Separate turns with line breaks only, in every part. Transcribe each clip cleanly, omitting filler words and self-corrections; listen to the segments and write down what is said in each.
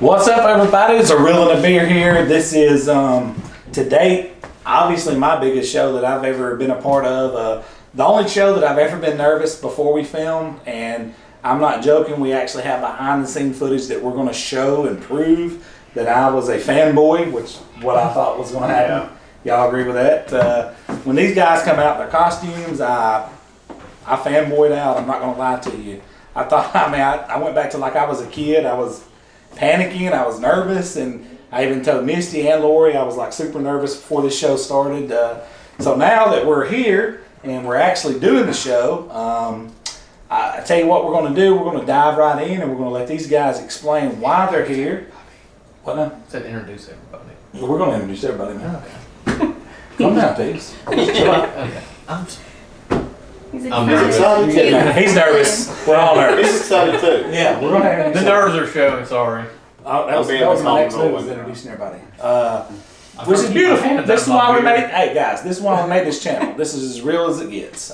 What's up, everybody? It's a Reelin' a Beer here. This is, to date, obviously my biggest show that I've ever been a part of. The only show that I've ever been nervous before we film, and I'm not joking, we actually have behind the scene footage that we're going to show and prove that I was a fanboy, which what I thought was going to happen. Y'all agree with that? When these guys come out in their costumes, I fanboyed out. I'm not going to lie to you. I went back to like I was a kid. I was panicking, I was nervous, and I even told Misty and Lori I was like super nervous before this show started. So now that we're here and we're actually doing the show, I tell you what we're going to do. We're going to dive right in and we're going to let these guys explain why they're here. What now?
Said introduce everybody.
We're going to introduce everybody now.
Okay.
Come down, Pigs.
Okay.
I'm
nervous.
He's nervous. We're all nervous.
He's excited too.
Yeah, we're going to introduce
The nerves are showing, sorry.
that was my next move, was introducing everybody. Which is beautiful. This is why we made. Hey guys, this is why we made this channel. This is as real as it gets.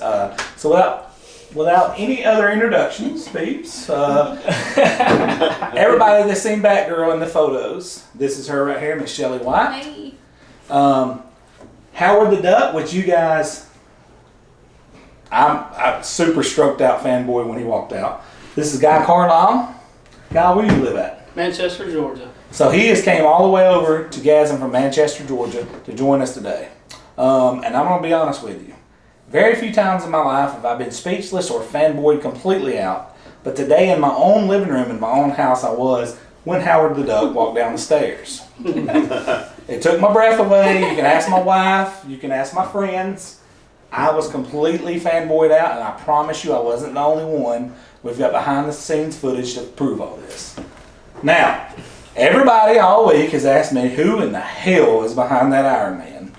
So without any other introductions, peeps. Everybody that's seen Batgirl in the photos. This is her right here, Miss Shelley White.
Hey.
Howard the Duck, which you guys. I'm super stroked out fanboy when he walked out. This is Guy Carlisle. Guy, where do you live at?
Manchester, Georgia.
So he has came all the way over to Gasm from Manchester, Georgia to join us today. And I'm going to be honest with you. Very few times in my life have I been speechless or fanboyed completely out. But today in my own living room, in my own house, I was when Howard the Duck walked down the stairs. It took my breath away. You can ask my wife. You can ask my friends. I was completely fanboyed out, and I promise you I wasn't the only one. We've got behind the scenes footage to prove all this. Now, everybody all week has asked me who in the hell is behind that Iron Man.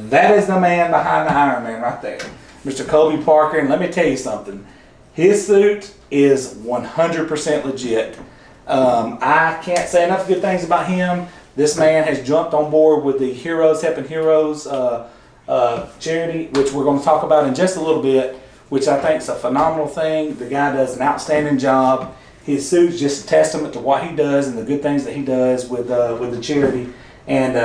That is the man behind the Iron Man right there, Mr. Colby Parker. And let me tell you something. His suit is 100% legit. I can't say enough good things about him. This man has jumped on board with the Heroes Helping Heroes charity, which we're going to talk about in just a little bit, which I think is a phenomenal thing. The guy does an outstanding job. His suit's just a testament to what he does and the good things that he does with the charity. And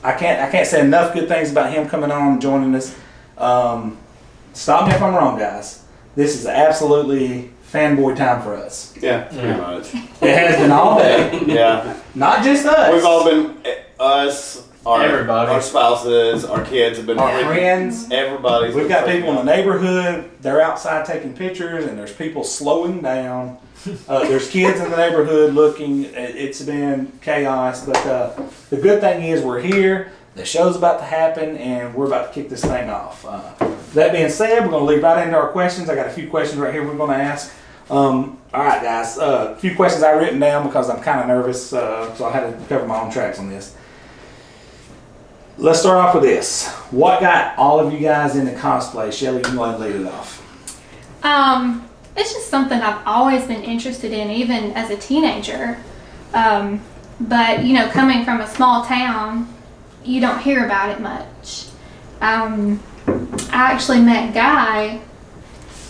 I can't say enough good things about him coming on and joining us. Stop me if I'm wrong, guys. This is absolutely fanboy time for us.
Yeah, pretty much.
It has been all day.
Yeah.
Not just us.
We've all been, us,
Everybody.
our spouses, our kids have been
Our friends.
Everybody's
We've
been
got
freaking
people in the
out.
neighborhood. They're outside taking pictures, and there's people slowing down. There's kids in the neighborhood looking. It's been chaos, but the good thing is we're here. The show's about to happen, and we're about to kick this thing off. That being said, we're going to lead right into our questions. I got a few questions right here we're going to ask. All right, guys. A few questions I've written down because I'm kind of nervous, so I had to cover my own tracks on this. Let's start off with this. What got all of you guys into cosplay? Shelly, you want to lead it off.
It's just something I've always been interested in, even as a teenager. But, you know, coming from a small town, you don't hear about it much. I actually met Guy,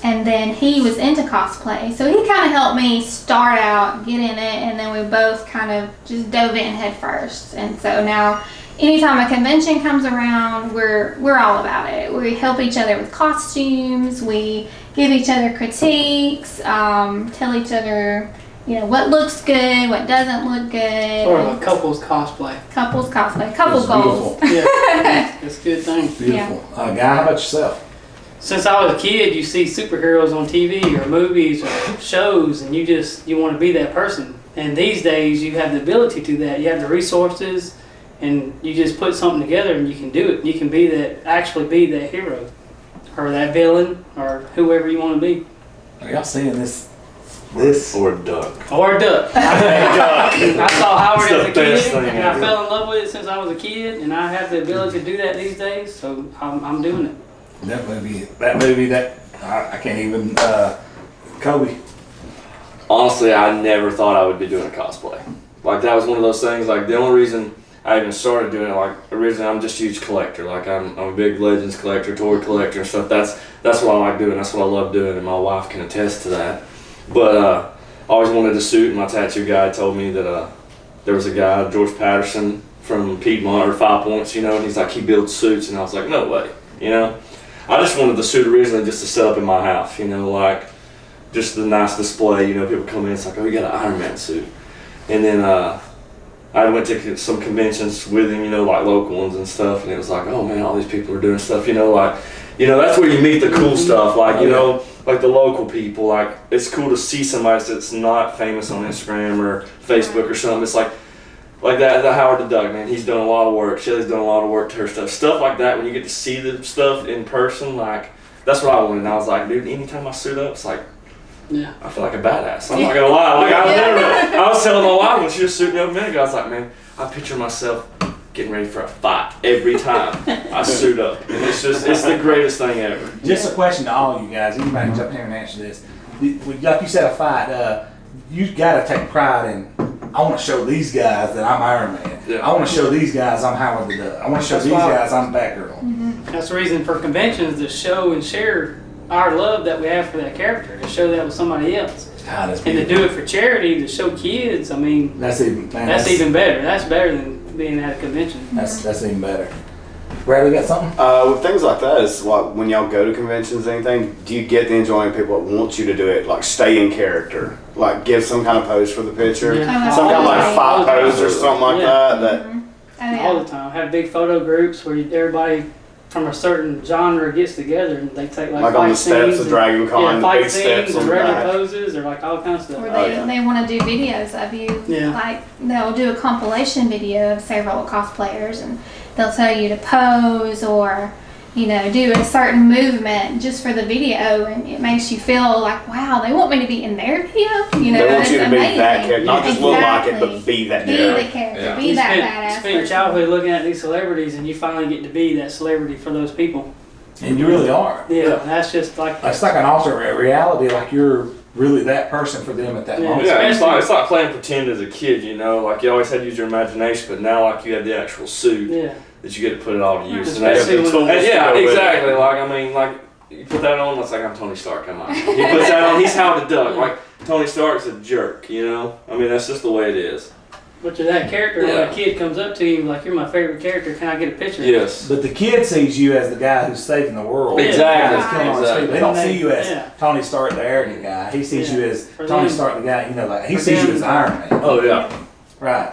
and then he was into cosplay. So he kind of helped me start out, get in it, and then we both kind of just dove in head first. And so now, anytime a convention comes around, we're all about it. We help each other with costumes. We give each other critiques. Tell each other, you know, what looks good, what doesn't look good.
Or a couples cosplay.
Couples cosplay, couple
It's
goals.
Yeah, that's a good thing.
Beautiful. Guy, how about yourself?
Since I was a kid, you see superheroes on TV or movies or shows, and you want to be that person. And these days, you have the ability to do that. You have the resources, and you just put something together, and you can do it. You can actually be that hero, or that villain, or whoever you want to be.
Are y'all seeing this?
Or duck.
Or a duck. I saw Howard as a
It's the best
kid,
thing
and I
ever.
fell in love with it since I was a kid, and I have the ability to do that these days, so I'm doing it.
That movie, I can't even, Kobe.
Honestly, I never thought I would be doing a cosplay. Like, that was one of those things, like, the only reason I even started doing it, like, originally I'm just a huge collector. Like, I'm a big Legends collector, toy collector and stuff. That's what I like doing, that's what I love doing, and my wife can attest to that. But I always wanted a suit, and my tattoo guy told me that there was a guy, George Patterson from Piedmont or 5 Points, you know, and he's like, he builds suits, and I was like, no way, you know. I just wanted the suit originally just to set up in my house, you know, like just the nice display, you know, people come in, it's like, oh, you got an Iron Man suit. And then I went to some conventions with him, you know, like local ones and stuff, and it was like, oh man, all these people are doing stuff, you know, like, you know, that's where you meet the cool stuff, like, you know, like the local people, like, it's cool to see somebody that's not famous on Instagram or Facebook or something. It's like that, the Howard the Duck, man, he's done a lot of work, Shelly's done a lot of work to her stuff like that, when you get to see the stuff in person, like, that's what I wanted, and I was like, dude, anytime I suit up, it's like,
Yeah.
I feel like a badass. I'm not gonna lie. Like I was telling my wife when she was suiting up a minute ago, I was like, man, I picture myself getting ready for a fight every time I suit up. And it's the greatest thing ever.
Just a question to all you guys. Anybody can jump in here and answer this. Like you said, a fight. You got to take pride in. I want to show these guys that I'm Iron Man.
Yeah.
I want to show these guys I'm Howard the Duck. I want to show
That's
these
why-
guys I'm Batgirl.
That's the reason for conventions to show and share our love that we have for that character, to show that with somebody else.
God, that's
And to
beautiful.
do it for charity, to show kids, I mean,
That's even. Man,
that's even better. That's better than being at a convention.
That's even better. Bradley, got something?
With things like that, is like when y'all go to conventions or anything, do you get the enjoyment of people that want you to do it, like stay in character, like give some kind of pose for the picture,
Yeah.
some kind of like fight
Yeah.
pose or something like
Yeah.
that?
Oh, yeah.
All the time. Have big photo groups where everybody from a certain genre gets together and they take
Like
fight
on the steps
scenes
of
and-
Dragon Con,
yeah,
the
fight
big steps
scenes
on
and
the
regular
back.
poses or like all kinds of stuff.
Or
Oh,
they,
yeah.
they want to do videos of you.
Yeah.
Like they'll do a compilation video of several cosplayers and they'll tell you to pose or, you know, do a certain movement just for the video, and it makes you feel like, wow, they want me to be in their video. You know,
They want
it's
you to be
amazing.
that character, not just look like it,
Exactly.
but be that
Be
character.
the character.
Yeah.
Be
You
that
spend,
badass.
spend your
person.
childhood looking at these celebrities and you finally get to be that celebrity for those people.
And you really are.
Yeah, that's just like
It's like an alternate reality. Like you're really that person for them at that
Yeah.
moment.
Yeah, it's like playing pretend as a kid, you know. Like you always had to use your imagination, but now like you have the actual suit
yeah.
that you get to put it all to use. And
Especially
that's-
when-
and yeah,
to go with it.
exactly. Like I mean, like you put that on, it's like I'm Tony Stark. Come on, he puts that on. He's Howard the Duck. Like Tony Stark's a jerk, you know. I mean, that's just the way it is.
But you're that character when
Yeah.
a kid comes up to you like, you're my favorite character, can I get a picture?
Yes.
But the kid sees you as the guy who's saving the world.
Exactly.
Who's killing all these
Exactly.
people. They don't see you as
Yeah.
Tony Stark, the arrogant guy. He sees
Yeah.
you as
For
Tony
them-
Stark, the guy. You know, like he
for
sees you
them-
as Iron Man.
Oh yeah.
Right.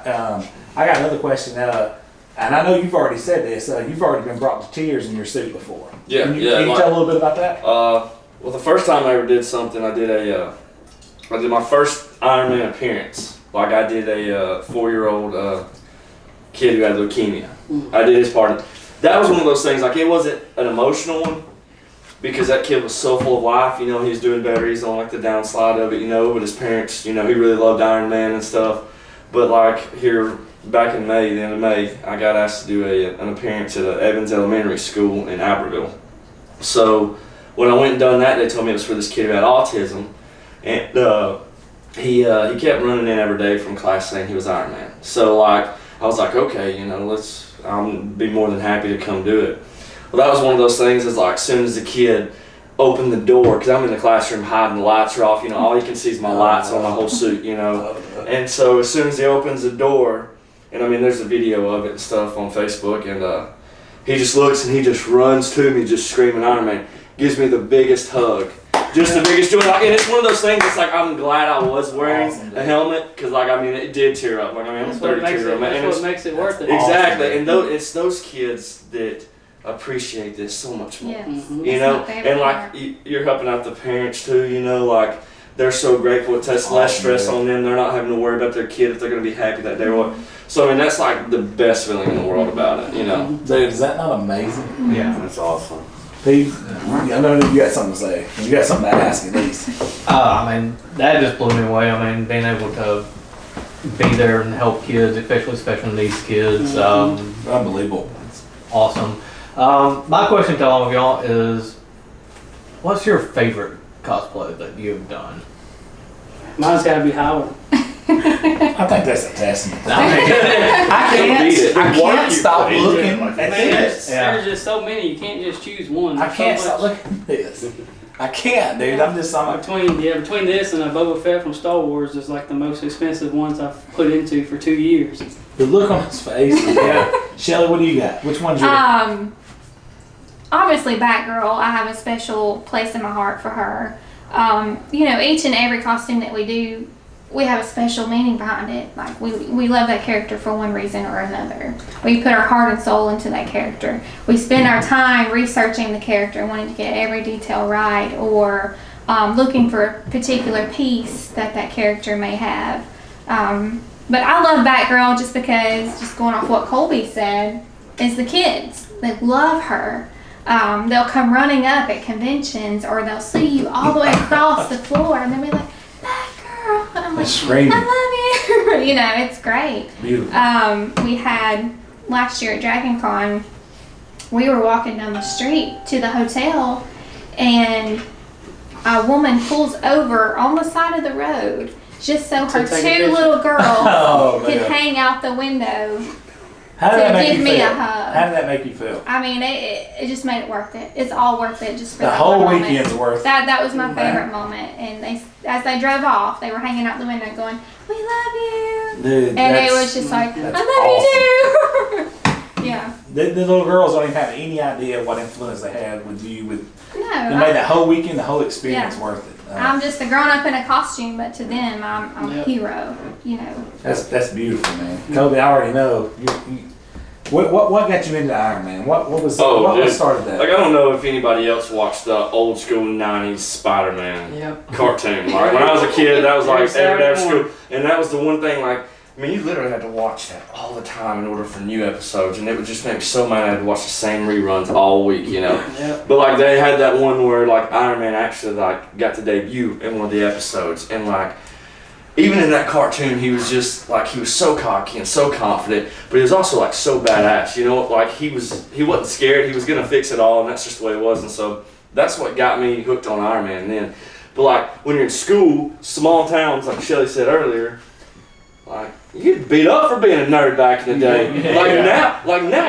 I got another question. And I know you've already said this. You've already been brought to tears in your suit before.
Yeah.
Can you,
yeah.
can you
like-
tell a little bit about that?
Well, the first time I ever did something, I did my first Iron Man appearance. Like I did a 4-year-old kid who had leukemia. I did his part. That was one of those things. Like it wasn't an emotional one because that kid was so full of life. You know, he was doing better. He's on like the downslide of it. You know, but his parents, you know, he really loved Iron Man and stuff. But like here back in May, the end of May, I got asked to do an appearance at Evans Elementary School in Albertville. So when I went and done that, they told me it was for this kid who had autism, and he kept running in every day from class saying he was Iron Man. So like I was like, okay, you know, I'll be more than happy to come do it. Well, that was one of those things. Is like as soon as the kid opened the door, because I'm in the classroom hiding, the lights are off. You know, all you can see is my lights on my whole suit. You know, and so as soon as he opens the door, and I mean, there's a video of it and stuff on Facebook, and he just looks and he just runs to me, just screaming Iron Man. Gives me the biggest hug, just the biggest joy. Like, and it's one of those things. It's like I'm glad I was wearing a helmet because, like, I mean, it did tear up. Like, I mean, I'm
That's what
32
makes
year
it,
old man, and
that's
it's,
what makes it worth it.
exactly. And it's those kids that appreciate this so much more.
Yes.
Mhm.
You
That's
know,
my favorite
and like
part.
you're helping out the parents too. You know, like they're so grateful. It takes less stress on them. They're not having to worry about their kid if they're going to be happy that day or what. So I mean, that's like the best feeling in the world about it. You know.
Dude, is that not amazing?
Yeah.
That's awesome.
Pete, I know you got something to say. You got something to ask at least.
I mean, that just blew me away. I mean, being able to be there and help kids, especially special needs kids,
Unbelievable.
it's awesome. My question to all of y'all is, what's your favorite cosplay that you've done?
Mine's got to be Howard.
I think that's a testament.
I
can't stop
put into
looking
it, like,
at
Man,
this.
Yeah.
there's just so many. You can't just choose one.
I
There's
can't
so
stop
much.
looking at this. I can't, dude. I'm like,
Between this and a Boba Fett from Star Wars is like the most expensive ones I've put into for 2 years.
the look on his face. Yeah. Shelly, what do you got? Which one's your?
Obviously, Batgirl. I have a special place in my heart for her. Each and every costume that we do, we have a special meaning behind it. Like we love that character for one reason or another. We put our heart and soul into that character. We spend our time researching the character, wanting to get every detail right, or looking for a particular piece that character may have. But I love Batgirl just because, just going off what Colby said, is the kids. They love her. They'll come running up at conventions, or they'll see you all the way across the floor, and they'll be like, Batgirl, and I'm like,
Screaming.
I love you. It's great.
Beautiful.
We had last year at Dragon Con, we were walking down the street to the hotel, and a woman pulls over on the side of the road just so her two little girls could hang out the window.
How did that make
give
you
me
feel?
a hug.
How did that make you feel?
I mean, it just made it worth it. It's all worth it just for
The
that
whole
one
weekend's
moment.
worth it.
That was my favorite moment. And as they drove off, they were hanging out the window going, "We love you,"
Dude,
and it was just like, "I love you too." Yeah.
The little girls don't even have any idea what influence they had with you. They
No.
made that whole weekend, the whole experience worth it.
I'm just a grown up in a costume, but to them, I'm a hero.
That's beautiful, man. Colby, I already know. What got you into Iron Man? What started that?
Like, I don't know if anybody else watched the old school 90s Spider-Man cartoon. Like, when I was a kid, that was like every day after school. And that was the one thing, like, I mean, you literally had to watch that all the time in order for new episodes, and it would just make me so mad I had to watch the same reruns all week,
Yep.
But like, they had that one where like Iron Man actually like got to debut in one of the episodes, and like, even in that cartoon, he was just like, he was so cocky and so confident, but he was also like so badass, like he wasn't scared, he was gonna fix it all, and that's just the way it was. And so that's what got me hooked on Iron Man then. But like, when you're in school, small towns, like Shelly said earlier, like, you get beat up for being a nerd back in the day. Now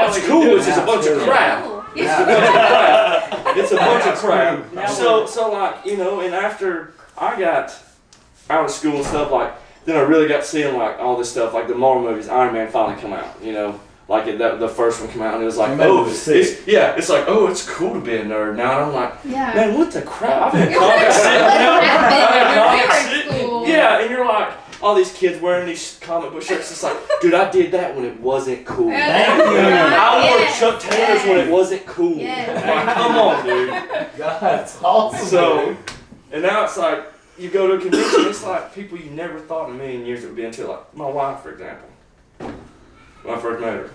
it's cool, it's just a bunch of crap. It's a bunch of crap. So like, and after I got out of school and stuff, like, then I really got seeing like all this stuff, like the Marvel movies. Iron Man finally come out, like the first one came out, and it was like, it's like, oh, it's cool to be a nerd now. And I'm like, man, what the crap? I've been comics sitting. Yeah, and you're like, all these kids wearing these comic book shirts. It's like, dude, I did that when it wasn't cool.
Thank you.
I wore Chuck Taylors when it wasn't cool. Like, come on, dude.
God, that's awesome.
So, and now it's like, you go to a convention, it's like people you never thought in a million years it would be into. Like my wife, for example. When I first met her.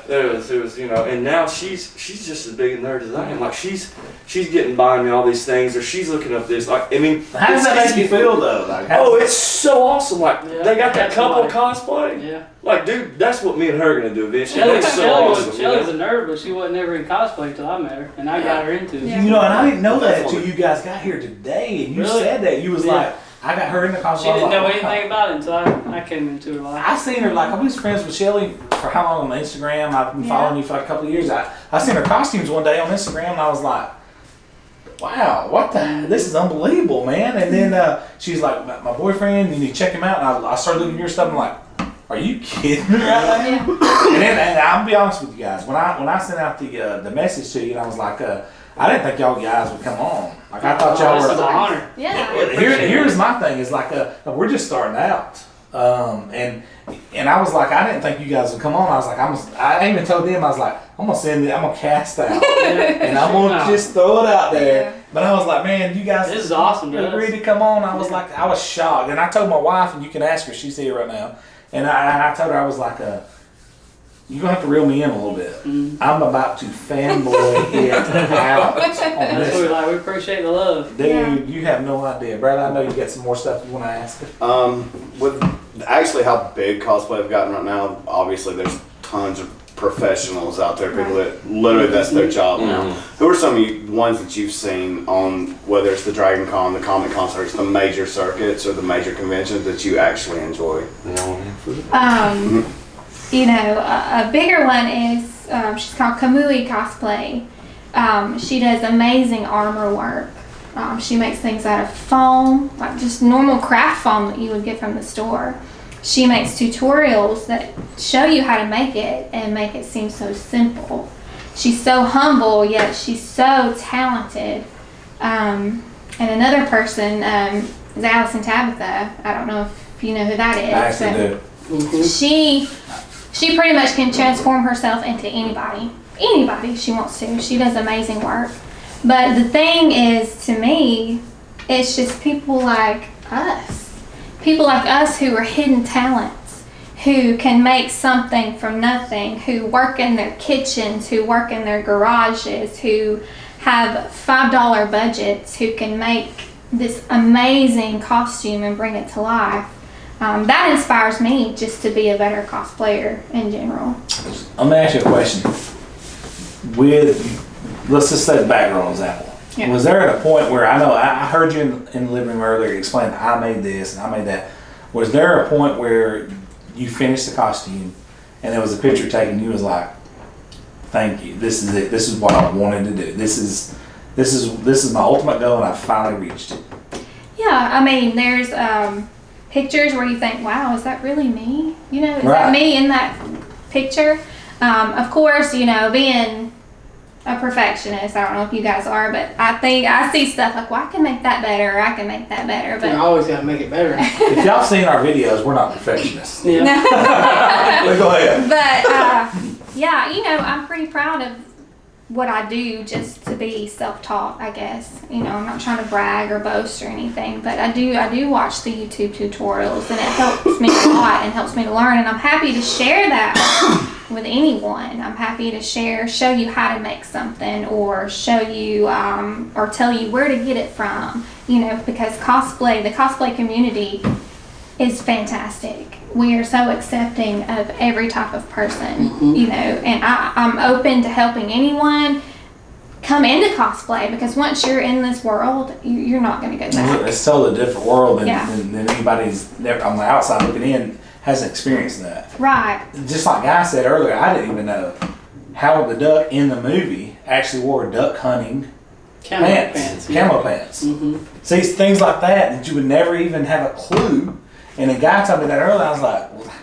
It was, and now she's just as big a nerd as I am. Like, she's getting buying me all these things, or she's looking up this. Like, I mean,
how does that make you feel though? Like,
it's so awesome. Like, they got that couple cosplay.
Yeah.
Like, dude, that's what me and her are gonna do eventually.
Shelly's a nerd, but she wasn't ever in cosplay until I met her, and I got her into it.
Yeah.
and I didn't know that until you guys got here today, and you said that. You was like, I got her in the cosplay.
She didn't know anything about it until I came into her life.
I seen her, like, I was friends with Shelly for how long on Instagram? I've been following you for like a couple of years. I seen her costumes one day on Instagram, and I was like, wow, this is unbelievable, man. And then she's like, my boyfriend, you need to check him out. And I started looking at your stuff, and I'm like, are you kidding me right now? And I'll be honest with you guys, when I sent out the message to you, and I was like, I didn't think y'all guys would come on. Like, I thought y'all were.
This is an honor.
Yeah.
Here's my thing. Is like we're just starting out, and I was like, I didn't think you guys would come on. I was like, I even told them, I was like, I'm gonna cast out, and I'm gonna just throw it out there.
Yeah.
But I was like, man, you guys,
This is awesome, dude.
agreed to come on. I was like, I was shocked, and I told my wife, and you can ask her, she's here right now, and I told her, I was like, you're gonna have to reel me in a little bit. I'm about to fanboy it out on
That's
this.
what we appreciate the love.
Dude, you have no idea. Bradley, I know you got some more stuff you want to ask.
With actually how big cosplay have gotten right now, obviously there's tons of professionals out there, people that literally that's their job now. Who are some of you ones that you've seen on, whether it's the Dragon Con, the Comic Concerts, the major circuits, or the major conventions that you actually enjoy?
A bigger one is she's called Kamui Cosplay. She does amazing armor work. She makes things out of foam, like just normal craft foam that you would get from the store. She makes tutorials that show you how to make it and make it seem so simple. She's so humble, yet she's so talented. And another person is Allison Tabitha. I don't know if you know who that is.
I actually do.
She pretty much can transform herself into anybody she wants to. She does amazing work. But the thing is, to me, it's just people like us who are hidden talents, who can make something from nothing, who work in their kitchens, who work in their garages, who have $5 budgets, who can make this amazing costume and bring it to life. That inspires me just to be a better cosplayer in general.
Let me ask you a question. Let's just say the Batgirl example.
Yeah.
Was there at a point where, I know I heard you in the living room earlier explain, I made this and I made that. Was there a point where you finished the costume and there was a picture taken and you was like, thank you, this is it, this is what I wanted to do. This is my ultimate goal and I finally reached it.
Yeah, I mean, there's pictures where you think, wow, is that really me? You know, is
Right.
that me in that picture? Of course, you know, being a perfectionist, I don't know if you guys are, but I think I see stuff like, well, I can make that better, or I can make that better.
You
But
always got to make it better.
If y'all seen our videos, we're not perfectionists.
Yeah.
But go ahead.
But yeah, you know, I'm pretty proud of what I do just to be self-taught, I guess. You know, I'm not trying to brag or boast or anything, but I do watch the YouTube tutorials, and it helps me a lot and helps me to learn, and I'm happy to share that with anyone. I'm happy to show you how to make something, or show you or tell you where to get it from, you know, because the cosplay community is fantastic. We are so accepting of every type of person, you know, and I'm open to helping anyone come into cosplay, because once you're in this world, you're not going to go back.
It's a totally different world
Yeah.
than anybody's never, on the outside looking in, hasn't experienced that.
Right.
Just like Guy said earlier, I didn't even know Howard the Duck in the movie actually wore duck hunting
Camo
pants. Camo pants.
Mm-hmm.
See, things like that you would never even have a clue. And a guy told me that earlier, I was like, well,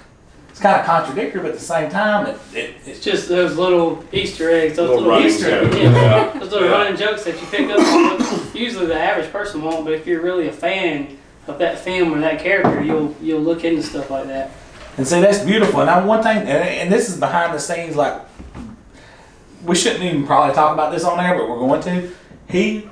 it's kind of contradictory, but at the same time,
It's just those little Easter eggs, those
Little
little
running
Easter eggs,
jokes.
yeah. Those little running jokes that you pick up on. That usually the average person won't, but if you're really a fan of that film or that character, you'll look into stuff like that.
And see, that's beautiful. And one thing, and this is behind the scenes, like, we shouldn't even probably talk about this on air, but we're going to. He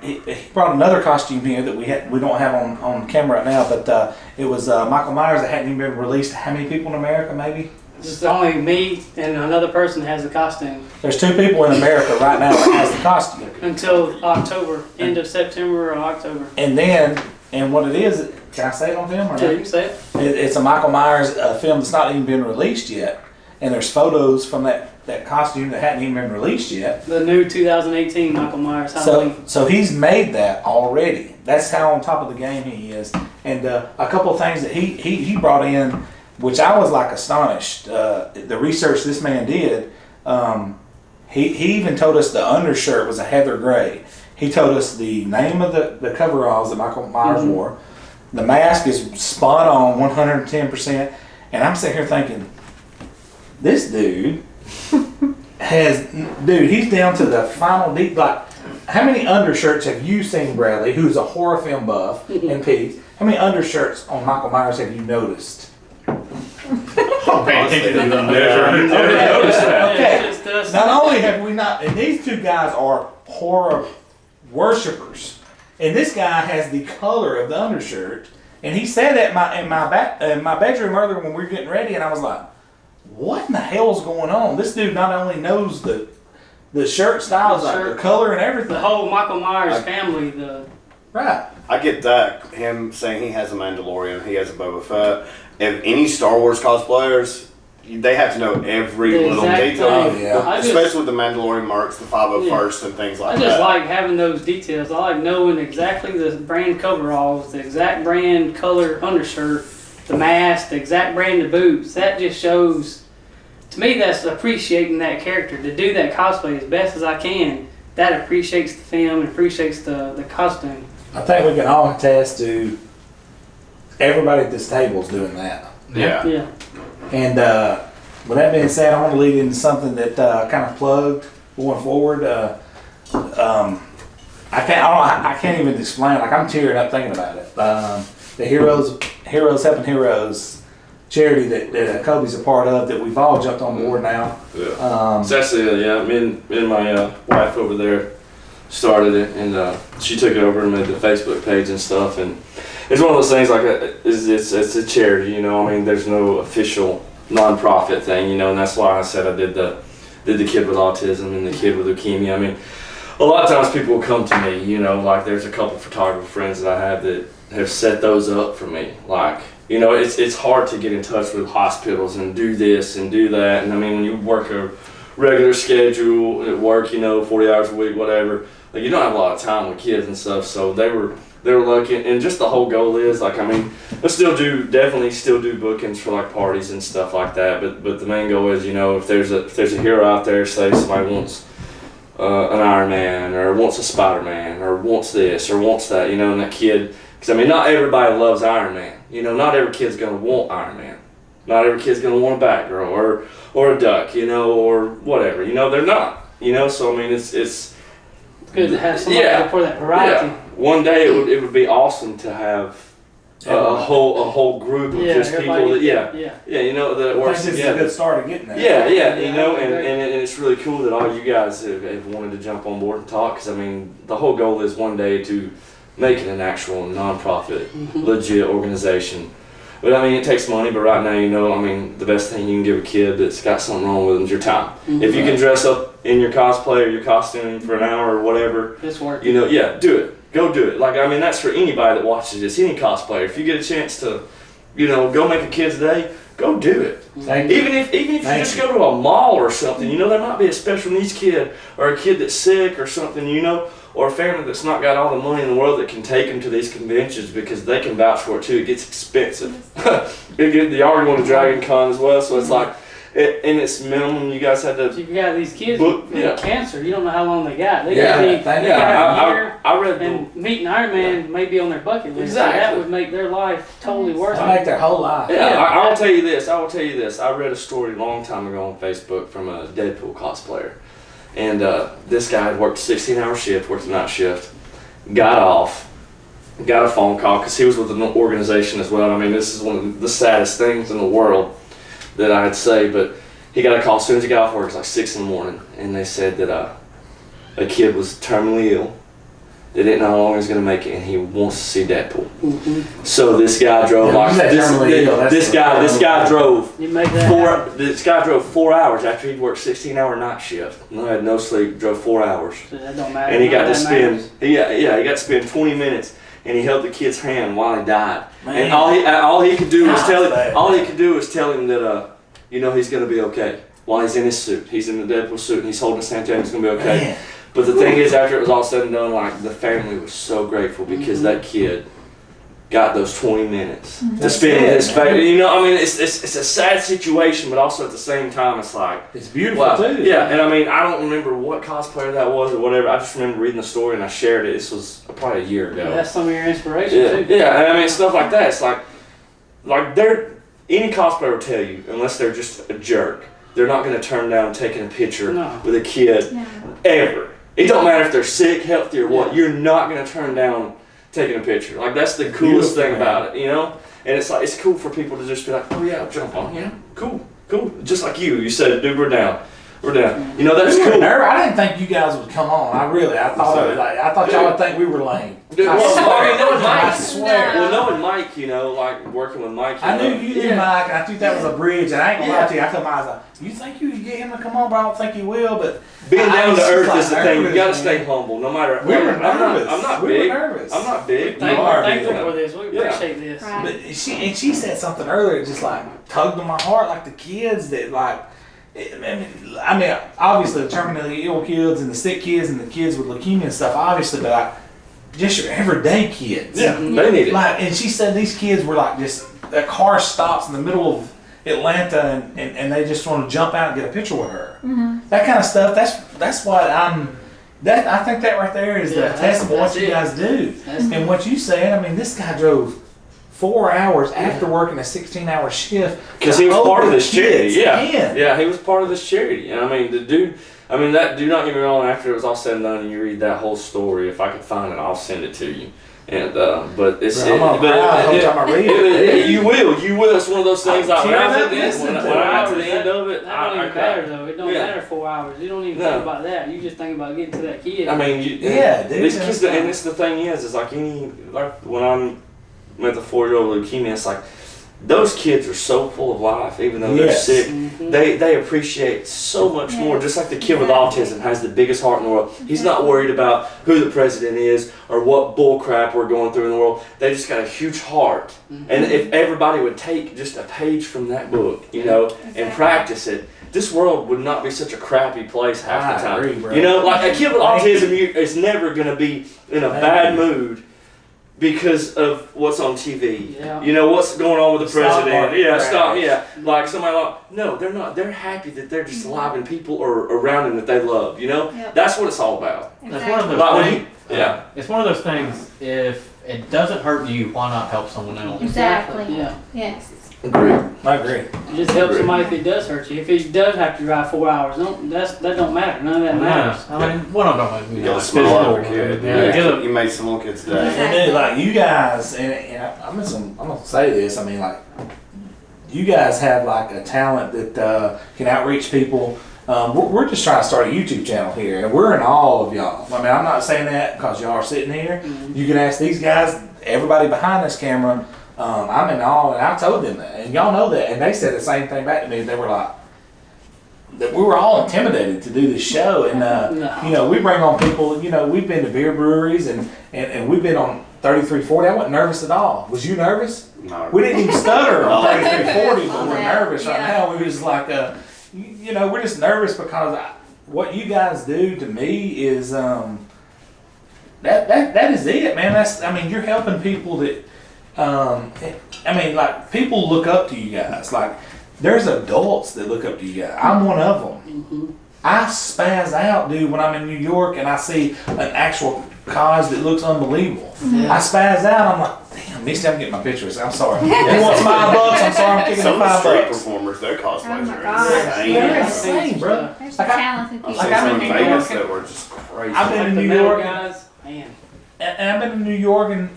brought another costume here that we don't have on camera right now, but it was Michael Myers that hadn't even been released. How many people in America, maybe?
Just only me and another person has the costume
There's 2 people in America right now that has the costume.
until October, end of September or October.
And what it is, can I say it on film or
Yeah, you
not?
can say it.
It's a Michael Myers film that's not even been released yet. And there's photos from that costume that hadn't even been released yet.
The new 2018 Michael Myers Halloween.
So he's made that already. That's how on top of the game he is. And a couple of things that he brought in, which I was like astonished. The research this man did, he even told us the undershirt was a heather gray. He told us the name of the coveralls that Michael Myers wore. The mask is spot on, 110%. And I'm sitting here thinking, this dude he's down to the final deep. Like, how many undershirts have you seen, Bradley, who's a horror film buff, and Pete? How many undershirts on Michael Myers have you noticed?
Pay attention to the
Okay.
It's just us.
Not only have we not, and these 2 guys are horror worshipers, and this guy has the color of the undershirt, and he said that in my bedroom earlier when we were getting ready, and I was like, what in the hell's going on? This dude not only knows the shirt styles, like the color and everything.
The whole Michael Myers family,
Right.
I get that. Him saying he has a Mandalorian, he has a Boba Fett. If any Star Wars cosplayers, they have to know every
The
little
exact
detail.
thing.
Yeah.
Especially with the Mandalorian marks, the 501st, and things
I
like
just
that.
like having those details. I like knowing exactly the brand coveralls, the exact brand color undershirt, the mask, the exact brand of boots. That just shows, to me, that's appreciating that character. To do that cosplay as best as I can that appreciates the film and appreciates the costume.
I think we can all attest to everybody at this table is doing that.
Yeah.
Yeah.
And with that being said, I want to lead into something that kind of plugged going forward. I can't even explain. Like, I'm tearing up thinking about it. The Heroes Helping Heroes charity that Colby's a part of, that we've all jumped on board now.
Yeah. It's actually, me and my wife over there started it, and she took it over and made the Facebook page and stuff. And it's one of those things, like, it's a charity, you know. I mean, there's no official non-profit thing, you know, and that's why I said I did the kid with autism and the kid with leukemia. I mean, a lot of times people will come to me, you know, like, there's a couple photographer friends that I have that have set those up for me. Like, you know, it's hard to get in touch with hospitals and do this and do that. And I mean, when you work a regular schedule at work, you know, 40 hours a week, whatever, like, you don't have a lot of time with kids and stuff. So they were lucky. And just the whole goal is, like, I mean, I definitely still do bookings for, like, parties and stuff like that. But the main goal is, you know, if there's a hero out there, say somebody wants an Iron Man, or wants a Spider-Man, or wants this or wants that, you know, and that kid, because I mean, not everybody loves Iron Man, you know, not every kid's gonna want Iron Man, not every kid's gonna want a Batgirl or a Duck, you know, or whatever, you know, they're not, you know, so I mean, it's
good to have somebody for that variety.
Yeah. One day it would be awesome to have a whole group of just people that you know, that works
I think this
together.
is a good start of getting there.
Yeah, you know, and it's really cool that all you guys have wanted to jump on board and talk, because I mean, the whole goal is one day to make it an actual non-profit, legit organization. But I mean, it takes money, but right now, you know, I mean, the best thing you can give a kid that's got something wrong with them is your time. If you can dress up in your cosplay or your costume for an hour or whatever,
It's worth
you know, do it. Go do it. Like, I mean, that's for anybody that watches this, any cosplayer. If you get a chance to, you know, go make a kid's day, go do it.
Thank you.
Even if you just go to a mall or something, you know, there might be a special needs kid or a kid that's sick or something, you know, or a family that's not got all the money in the world that can take them to these conventions, because they can vouch for it too. It gets expensive. They already want to Dragon Con as well, so it's like, and it's minimum. You guys had to.
You got these kids
Book,
with cancer. You don't know how long they got. They
Yeah,
got to be.
thank
They
you.
got a year,
I read
and meeting Iron Man may be on their bucket list.
Exactly.
So that would make their life totally worth
They make
it.
their whole life.
Yeah, I will tell you this. I read a story a long time ago on Facebook from a Deadpool cosplayer, and this guy had worked a 16-hour shift, worked a night shift, got off, got a phone call, because he was with an organization as well. I mean, this is one of the saddest things in the world that I'd say, but he got a call as soon as he got off work. It was like 6 in the morning, and they said that a kid was terminally ill. They didn't know how long he was going to make it, and he wants to see Deadpool. So this guy drove this guy drove
You make that happen.
This guy drove 4 hours after he'd worked 16-hour night shift. No, had no sleep. Drove 4 hours,
So that don't matter.
and he got
None
to
of that
spend
matters.
he got to spend 20 minutes, and he held the kid's hand while he died.
Man.
And all he could do was
God,
tell him
man.
all he could do was tell him that you know, he's going to be okay while he's in his suit. He's in the Deadpool suit, and he's holding his hand. He's going to be okay.
Man.
But the thing is, after it was all said and done, like, the family was so grateful because that kid got those 20 minutes to spend with his family. You know, I mean, it's a sad situation, but also at the same time, it's like,
It's beautiful
wow.
too.
Yeah, and I mean, I don't remember what cosplayer that was or whatever. I just remember reading the story and I shared it. This was probably a year ago.
That's some of your inspiration
Yeah,
too.
yeah, and I mean, stuff like that. It's like any cosplayer will tell you, unless they're just a jerk, they're not going to turn down taking a picture
No.
with a kid
Yeah.
ever. It don't matter if they're sick, healthy, or what. You're not going to turn down taking a picture. Like, that's the coolest
Beautiful,
thing
man.
about it, you know? And it's like, it's cool for people to just be like, oh yeah, I'll jump on, yeah, cool. Just like you said, dude, we're down. You know, that's
We were
cool.
nervous. I didn't think you guys would come on. I thought y'all would think we were lame.
Dude,
I
well,
swear.
I mean, knowing
I
Mike,
swear.
well, knowing Mike, you know, like working with Mike.
I knew you knew
yeah.
Mike, and I think that was a bridge. And I ain't gonna lie to you. I told Mike, I was like, "You think you can get him to come on, but I don't think he will." But
Being
I
down
was
to
just
earth
like
is the thing. You
nervous,
got to
man.
stay humble, no matter.
We were
I'm
nervous.
not
We
big.
were nervous.
I'm not big.
Thank-
You are
We're thankful
big.
for this. We
Yeah.
appreciate this.
Right.
But she said something earlier, just like tugged on my heart, like the kids that like. I mean, obviously the terminally ill kids and the sick kids and the kids with leukemia and stuff, obviously, but like just your everyday kids.
Yeah, they need it.
Like, and she said these kids were like just a car stops in the middle of Atlanta and they just want to jump out and get a picture with her. That kind of stuff. That's what I'm That I think that right there is the
Yeah,
test of what
that's
you
it.
guys do.
That's-
And what you said, I mean, this guy drove 4 hours after working a 16-hour shift.
Because
to
he was
hold
part of
the
this charity,
kids'
yeah.
hand.
Yeah, he was part of this charity. And I mean, the dude, I mean, that, do not get me wrong, after it was all said and done and you read that whole story, if I could find it, I'll send it to you. And, but it's,
Bro, I'm gonna cry the whole time I read it.
you will. It's one of those things
I'm
when I was
tearing
at
up
the end,
listening
when
to
I got
it.
to the end of it,
That don't
I
even matter
cried.
though. It don't
Yeah.
matter 4 hours. You don't even
No.
think about that. You just think about getting to that kid.
I mean,
Yeah, dude,
these
that's
kids,
fine.
and it's the thing is like when I'm with the 4-year-old leukemia, it's like those kids are so full of life, even though
Yes.
they're sick.
Mhm.
They appreciate so much more.
Yes,
Just like the kid with
exactly.
autism has the biggest heart in the world. He's not worried about who the president is or what bull crap we're going through in the world. They just got a huge heart. And if everybody would take just a page from that book, and
Exactly.
practice it, this world would not be such a crappy place half the
I
time.
agree, bro.
Like a kid with
Thank
autism is never going to be in a
Thank
bad
you.
mood because of what's on TV.
Yeah.
What's going on with the
Stock
president.
market
Yeah,
crash.
stop. Yeah, like somebody like, no, they're not. They're happy that they're just alive and people are around them that they love.
Yep.
That's what it's all about.
That's one of those
Like when
things.
Yeah.
It's one of those things. If it doesn't hurt you, why not help someone else?
Exactly.
Yeah.
Yes.
Agree.
I agree.
It just helps somebody if it does hurt you. If he does have to drive 4 hours, that don't matter. None of that matters.
I mean, one of them.
You got a smile for a kid.
Yeah, get a-
You made some little kids day.
Exactly.
And dude, like you guys, I'm gonna say this. I mean, like you guys have like a talent that can outreach people. We're just trying to start a YouTube channel here, and we're in awe of y'all. I mean, I'm not saying that because y'all are sitting here. You can ask these guys, everybody behind this camera. I'm in awe, and I told them that, and y'all know that, and they said the same thing back to me. They were like, that we were all intimidated to do this show, and
No.
we bring on people. We've been to beer breweries, and we've been on 3340. I wasn't nervous at all. Was you nervous?
No.
We didn't even stutter on
No.
3340, but we're
Yeah,
nervous right
yeah.
now. We were just like, we're just nervous because what you guys do to me is that is it, man. You're helping people that, like people look up to you guys. Like there's adults that look up to you guys. I'm one of them. I spaz out, dude, when I'm in New York and I see an actual cause that looks unbelievable. I spaz out. I'm like, damn, Misty, I'm getting my pictures. I'm sorry. You want $5? I'm sorry, I'm kicking
Some
the
of the street
$5.
performers, their cosplays
Oh my
are
gosh.
insane.
They're
Yeah.
insane, bro.
There's
Like,
some talented
I've
people.
seen
Like, I'm
some
in
in
New
Vegas
York.
that were just crazy.
I've been
Like
in
the
New
metal
York.
guys, man.
And I've been in New York and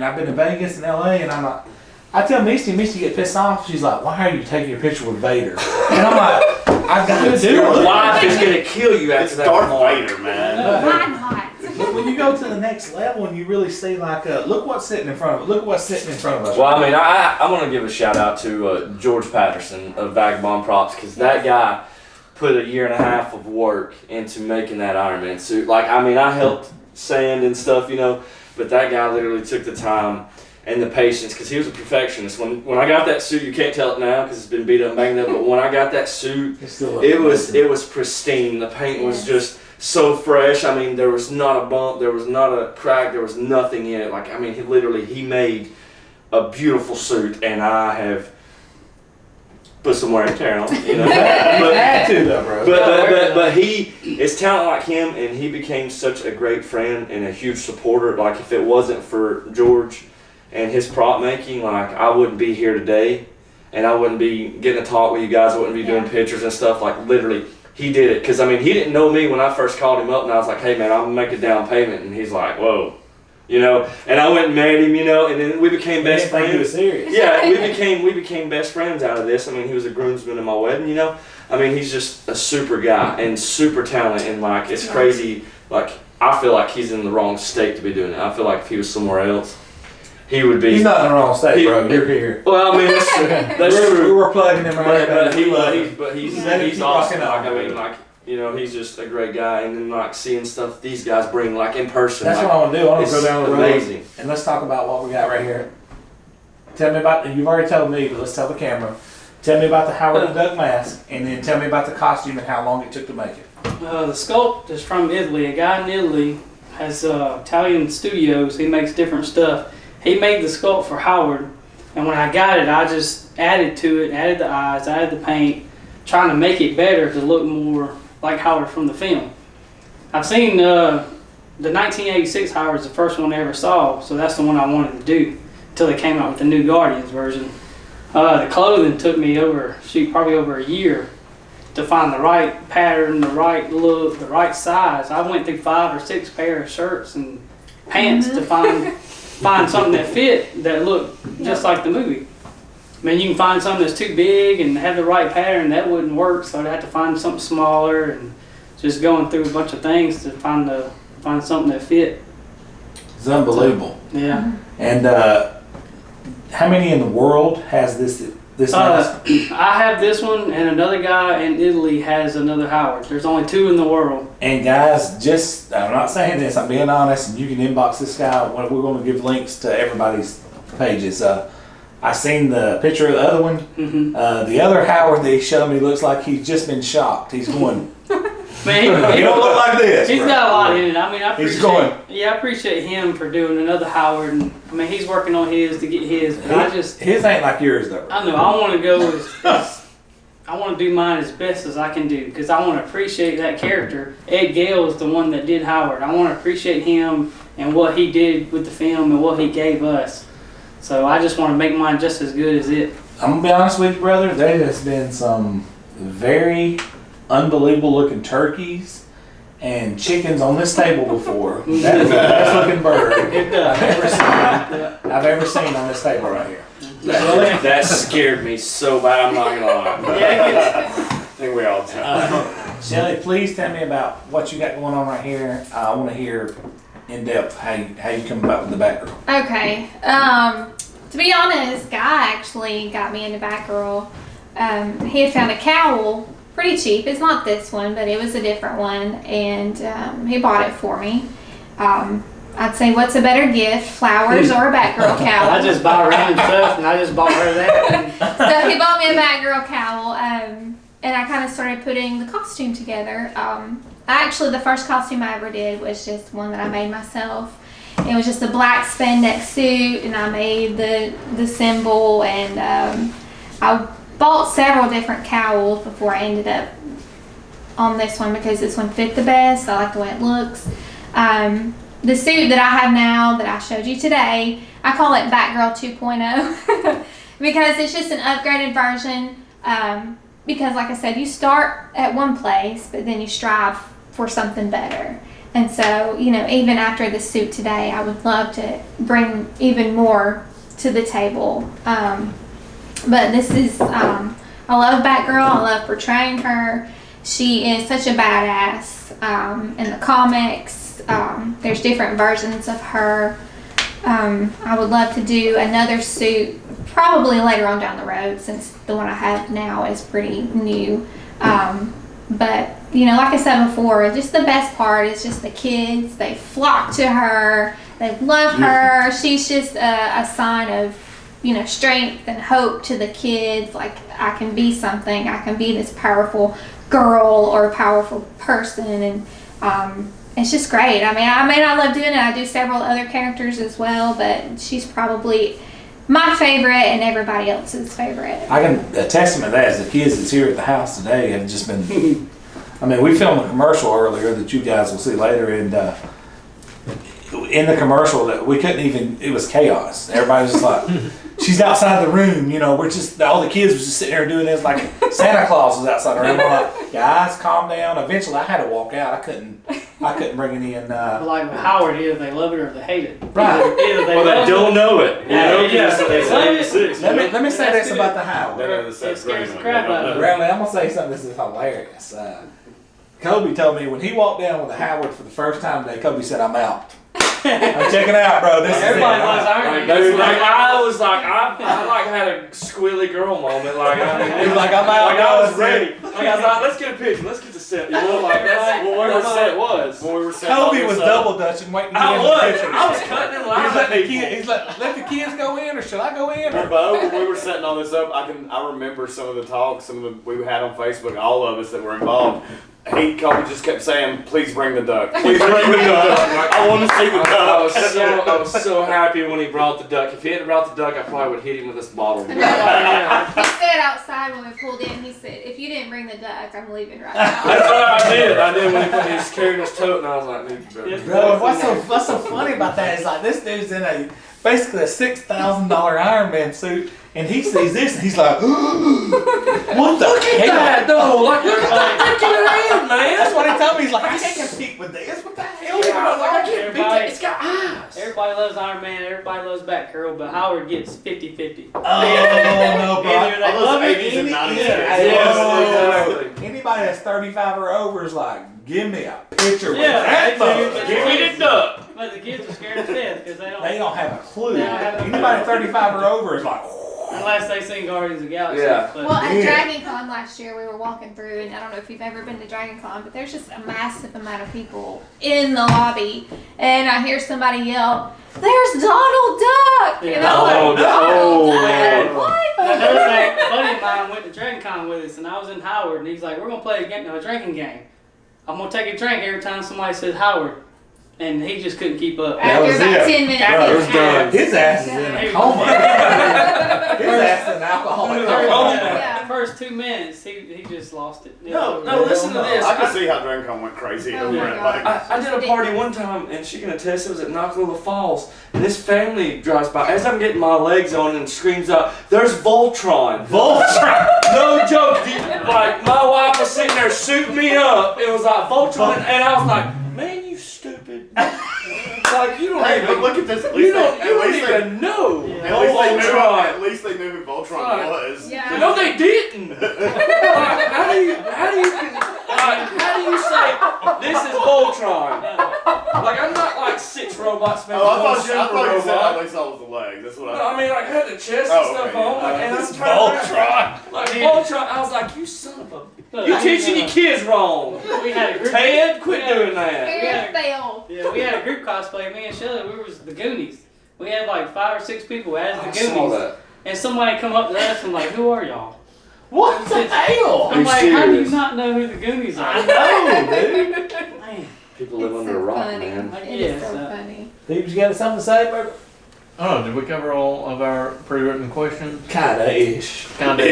I've been to Vegas and LA, and I'm like, I tell Misty get pissed off. She's like, why are you taking a picture with Vader? And I'm like, I've got to do
Your
it.
life is gonna kill you after
It's
that.
Darth
moment.
Vader, man.
Why not?
But when you go to the next level and you really see like, look what's sitting in front of us. Look what's sitting in front of us.
Well, I mean, I want to give a shout out to George Patterson of Vagabond Props because that guy put a year and a half of work into making that Iron Man suit. Like, I mean, I helped sand and stuff, but that guy literally took the time and the patience because he was a perfectionist. When I got that suit, you can't tell it now because it's been beat up and banged up, but when I got that suit,
It's still
it was pristine. The paint was just so fresh. I mean, there was not a bump, there was not a crack, there was nothing in it. Like, I mean, he made a beautiful suit, and I have put some wear and tear on it,
You had to though, bro.
but he is talent like him, and he became such a great friend and a huge supporter. Like, if it wasn't for George and his prop making, like, I wouldn't be here today, and I wouldn't be getting to talk with you guys. I wouldn't be doing pictures and stuff. Like, literally, he did it. Because, I mean, he didn't know me when I first called him up, and I was like, hey, man, I'm going to make a down payment. And he's like, whoa. And I went and met him, and then we became best
Didn't think you was
friends.
serious.
Yeah, we became best friends out of this. I mean, he was a groomsman in my wedding, I mean, he's just a super guy and super talented, and like, it's crazy. Like, I feel like he's in the wrong state to be doing it. I feel like if he was somewhere else, he would be.
He's not in the wrong state, bro. You're here.
Well, I mean, that's true. That's
We
true.
were plugging him right
But
there.
he's
Let him keep
awesome.
rocking
Like,
out.
I mean, like, he's just a great guy, and then like seeing stuff these guys bring, like in person.
That's
like,
what I want to do. I want to
it's
go down the road
amazing.
and let's talk about what we got right here. Tell me about. You've already told me, but let's tell the camera. Tell me about the Howard the Duck mask, and then tell me about the costume and how long it took to make it.
The sculpt is from Italy. A guy in Italy has Italian studios. He makes different stuff. He made the sculpt for Howard, and when I got it, I just added to it, added the eyes, added the paint, trying to make it better to look more like Howard from the film. I've seen the 1986 Howard was the first one I ever saw, so that's the one I wanted to do until they came out with the new Guardians version. The clothing took me probably over a year to find the right pattern, the right look, the right size. I went through 5 or 6 pair of shirts and pants to find something that fit, that looked just like the movie. I mean, you can find something that's too big and have the right pattern, that wouldn't work, so I'd have to find something smaller and just going through a bunch of things to find something that fit.
It's unbelievable.
Yeah.
And how many in the world has this mask?
I have this one, and another guy in Italy has another Howard. There's only 2 in the world.
And guys, I'm not saying this, I'm being honest, and you can inbox this guy. We're going to give links to everybody's pages. I seen the picture of the other one.
Mm-hmm.
The other Howard that he showed me looks like he's just been shocked. He's going,
Man,
he don't look like this.
he's
bro.
got a lot in it. I mean, I
He's going.
appreciate him for doing another Howard. And I mean, he's working on his to get his. But
His ain't like yours though.
I know. I want to go I want to do mine as best as I can do because I want to appreciate that character. Ed Gale is the one that did Howard. I want to appreciate him and what he did with the film and what he gave us. So I just want to make mine just as good as it.
I'm gonna be honest with you, brother. There has been some very unbelievable looking turkeys and chickens on this table before. That is the best looking bird I've ever seen on this table right here.
That scared me so bad. I'm not gonna lie.
Yeah,
I think we all do.
Shelly, please tell me about what you got going on right here. I want to hear in depth how you come about with the Batgirl.
Okay. To be honest, Guy actually got me into Batgirl. He had found a cowl pretty cheap. It's not this one, but it was a different one, and he bought it for me. I'd say, what's a better gift, flowers or a Batgirl cowl?
I just buy random stuff, and I just bought her that.
So he bought me a Batgirl cowl, and I kind of started putting the costume together. Actually, the first costume I ever did was just one that I made myself. It was just a black spandex suit, and I made the symbol, and I bought several different cowls before I ended up on this one because this one fit the best. I like the way it looks. The suit that I have now that I showed you today, I call it Batgirl 2.0 because it's just an upgraded version. Because like I said, you start at one place, but then you strive for something better. And so, even after the suit today, I would love to bring even more to the table. But this is, I love Batgirl. I love portraying her. She is such a badass. In the comics, there's different versions of her. I would love to do another suit probably later on down the road since the one I have now is pretty new. But, like I said before, just the best part is just the kids. They flock to her. They love her. She's just a sign of, strength and hope to the kids. Like, I can be something. I can be this powerful girl or a powerful person. And it's just great. I may not love doing it. I do several other characters as well, but she's probably my favorite and everybody else's favorite.
I can attest to that as the kids that's here at the house today have just been. We filmed a commercial earlier that you guys will see later, and in the commercial that we couldn't even. It was chaos. Everybody was just like, she's outside the room. We're just all the kids was just sitting there doing this like Santa Claus was outside the room. We're like, guys, calm down. Eventually, I had to walk out. I couldn't bring it in.
Like Howard, either they love it or they hate it.
Right.
Either they
Well,
love
they don't know it.
Let me say this about the Howard.
It scares the crap out of them.
Bradley, I'm gonna say something. This is hilarious. Kobe told me when he walked down with a Howard for the first time today. Kobe said, "I'm out. I'm checking out, bro. This
Everybody
is it."
loves Iron
Dude,
Man.
I was like, I had a squilly girl moment. Like,
He was like, "I'm out."
Like,
bro.
I was
That's
ready.
it.
Like, I was like, let's get a picture. Let's get the set. That's what the set was.
When we were setting all
Kobe
this
was
up,
double dutching, waiting to
I
get in
was.
the picture.
I was cutting in line.
He's like, let the kids go in, or should I go in?
But when we were setting all this up, I remember some of the talks, we had on Facebook, all of us that were involved. Kobe just kept saying, "Please bring the duck. Please bring the duck. I want to see the duck."
I was so happy when he brought the duck. If he hadn't brought the duck, I probably would hit him with this bottle.
He said outside when we pulled in, he said, if you didn't bring the duck, I'm leaving right
That's
now.
what I did when he was carrying his tote, and I was like, dude, you better.
Bro, what's so funny about that is like this dude's in basically a $6,000 Iron Man suit, and he sees this and he's like, what the hell?
That though, like look at that freaking hand, man.
That's what he told me. He's like, I can't compete with this. What the hell?
Yeah, I was like, I can't beat that.
Everybody-
It's got eyes.
Everybody loves Iron Man, everybody loves Batgirl, but Howard gets 50-50.
Oh no, bro.
Either they
All those
love it,
80s and 90s
Yes,
Oh,
exactly.
anybody that's 35 or over is like, give me a picture with
Yeah,
that
they do.
mug.
Give me the duck.
But the kids are scared to death because
They don't have a clue.
They don't have a
Anybody
clue.
35 or over is like,
unless they sing Guardians of the Galaxy.
Yeah.
But
Well, at
Yeah.
Dragon Con last year, we were walking through, and I don't know if you've ever been to Dragon Con, but there's just a massive amount of people in the lobby, and I hear somebody yell, "There's Donald Duck!" And I'm
Oh,
like, Donald
no.
Duck? What?
another thing, a buddy of mine went to Dragon Con with us, and I was in Howard, and he's like, "We're gonna play a drinking game. I'm gonna take a drink every time somebody says Howard," and he just couldn't keep up.
That
After
was
about
it.
10 minutes.
Bro,
he
it
was
was done.
out.
his ass is in a coma. His ass is an alcoholic.
Yeah.
First 2 minutes, he just lost it.
No, listen to this.
I can see how Dragon Con went crazy
Oh
over
my
it.
God.
Like,
I did a party one time, and she can attest, it was at Knoxville Falls, and this family drives by. As I'm getting my legs on and screams out, "There's Voltron!"
Voltron.
No joke, dude. Like, my wife was sitting there shooting me up. It was like Voltron, and I was like, man, you stupid. Like, you don't
hey, but
even,
look at this. At
you
least
don't,
they,
you
at
don't
least they,
even know.
Yeah.
at least they knew.
Voltron.
At least they knew who Voltron
Right.
was.
Yeah.
No, they didn't. Like, how do you say this is Voltron? Like, I'm not like 6 robots making
Oh, I
one
thought
super
you said
robot.
all they saw was the leg. That's what
No, I mean, like, I had the chest and
Oh,
stuff
okay,
on,
yeah.
like, and I'm
It's
trying
Voltron.
to, like, Voltron, I was like, you son of a,
Look,
you teaching your kids wrong.
We had a group.
Ted, quit doing that.
Fair fail.
Yeah, we had a group cosplay. Me and Shelly, we was the Goonies. We had like 5 or 6 people as the
I
Goonies.
saw that.
And somebody come up to us and like, "Who are y'all?"
What the hell?
I'm
you
like, "How do you
serious?
not know who the Goonies are?"
I know, dude.
Man.
People live
It's
under
so
a rock,
funny.
man.
It is
Yeah,
so
so-
funny.
Steve, you got something to say, baby?
Oh, did we cover all of our pre-written questions?
Kinda ish.
Kind of. I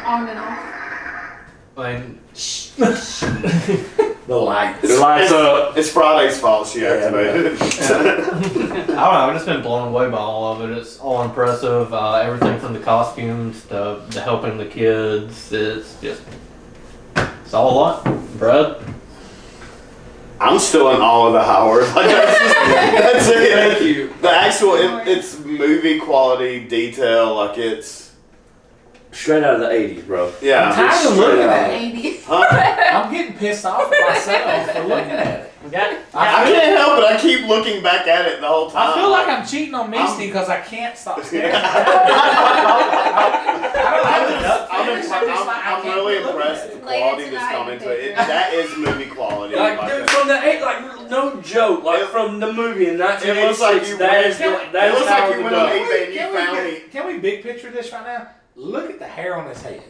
On and off.
mean,
The lights.
It lights up.
It's Friday's fault she
Yeah,
activated it.
I don't know. I've just been blown away by all of it. It's all impressive. Everything from the costumes to helping the kids. It's all a lot, Brad.
I'm still in awe of the Howard. Like, that's it.
Thank you.
The actual, it's movie quality detail. Like it's,
Straight out of the 80s, bro.
yeah.
I'm tired of looking at it.
80.
Huh?
I'm getting pissed off at myself for looking at it.
We got
I can't help it. I keep looking back at it the whole time.
I feel like I'm cheating on Misty because I can't stop staring.
I'm really impressed with the quality that's come into it. That is movie quality.
Like,
Like,
dude, from the 8, like, no joke, like, from the movie in
it looks like
1986,
you
that is
went,
that
it
is
looks
how
like
it
you went on
goes.
eBay and you found me
Can we big picture this right now? Look at the hair on his head.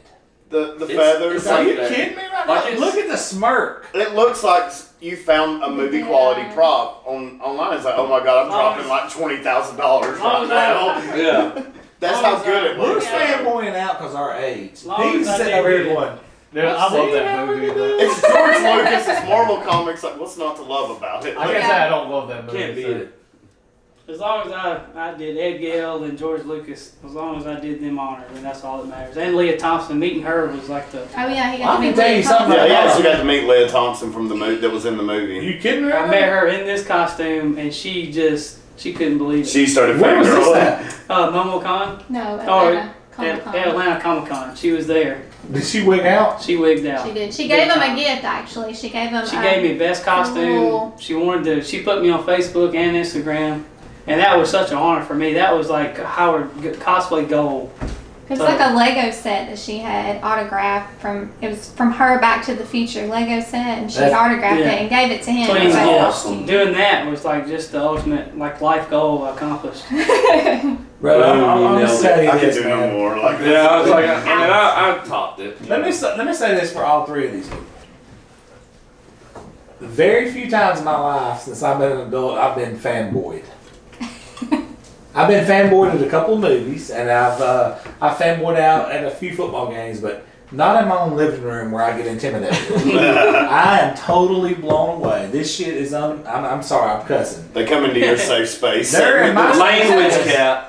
the
It's-
feathers.
it's
Are
like
you
that.
kidding me right
Like
now?
it's-
Look at the smirk.
It looks like you found a movie quality
Yeah.
prop online. It's like, oh my god, I'm dropping like $20,000 right now.
Yeah.
That's how good it
We're
looks.
fanboying out because our age.
Long
He's
as I
sitting
did
over here
read it.
going,
Dude, I love that movie. But
It's George Lucas. It's Marvel Comics. Like, what's not to love about it?
I can't say I don't love that movie.
Can't beat
so-
it.
As long as I did Ed Gale and George Lucas, as long as I did them honor, I mean that's all that matters. And Leah Thompson, meeting her was like the.
Oh yeah, he
I
got to
can
be
tell you
Leah
something.
Thompson.
Yeah, he actually got to meet Leah Thompson from the movie that was in the
are
movie.
you kidding me?
I
right
met
now?
her in this costume, and she couldn't believe it.
She started
Where was this
fangirling.
at?
MomoCon,
No,
Oh,
Atlanta.
at
Comic-Con.
Atlanta Comic Con. She was there.
Did she wig out?
She wigged out.
She did. She gave him a gift actually. She gave him.
She gave me best costume.
cool.
She wanted to. She put me on Facebook and Instagram, and that was such an honor for me. That was like a Howard cosplay goal.
It was like a Lego set that she had autographed from. It was from her Back to the Future Lego set, and she
That's-
autographed
yeah.
it and gave it to him.
Please,
as a
yeah.
costume.
Doing that was like just the ultimate like life goal accomplished.
Bro, I'm
You
gonna
nailed
say
I can
this,
do no
man.
more. Like,
Yeah, I was like, I topped it.
Let me say this for all three of these people. Very few times in my life since I've been an adult, I've been fanboyed. I've been fanboyed at a couple of movies, and I fanboyed out at a few football games, but not in my own living room where I get intimidated. I am totally blown away. This shit is I'm sorry, I'm cussing.
They come into your safe space.
They're in my
Language
space.
cap.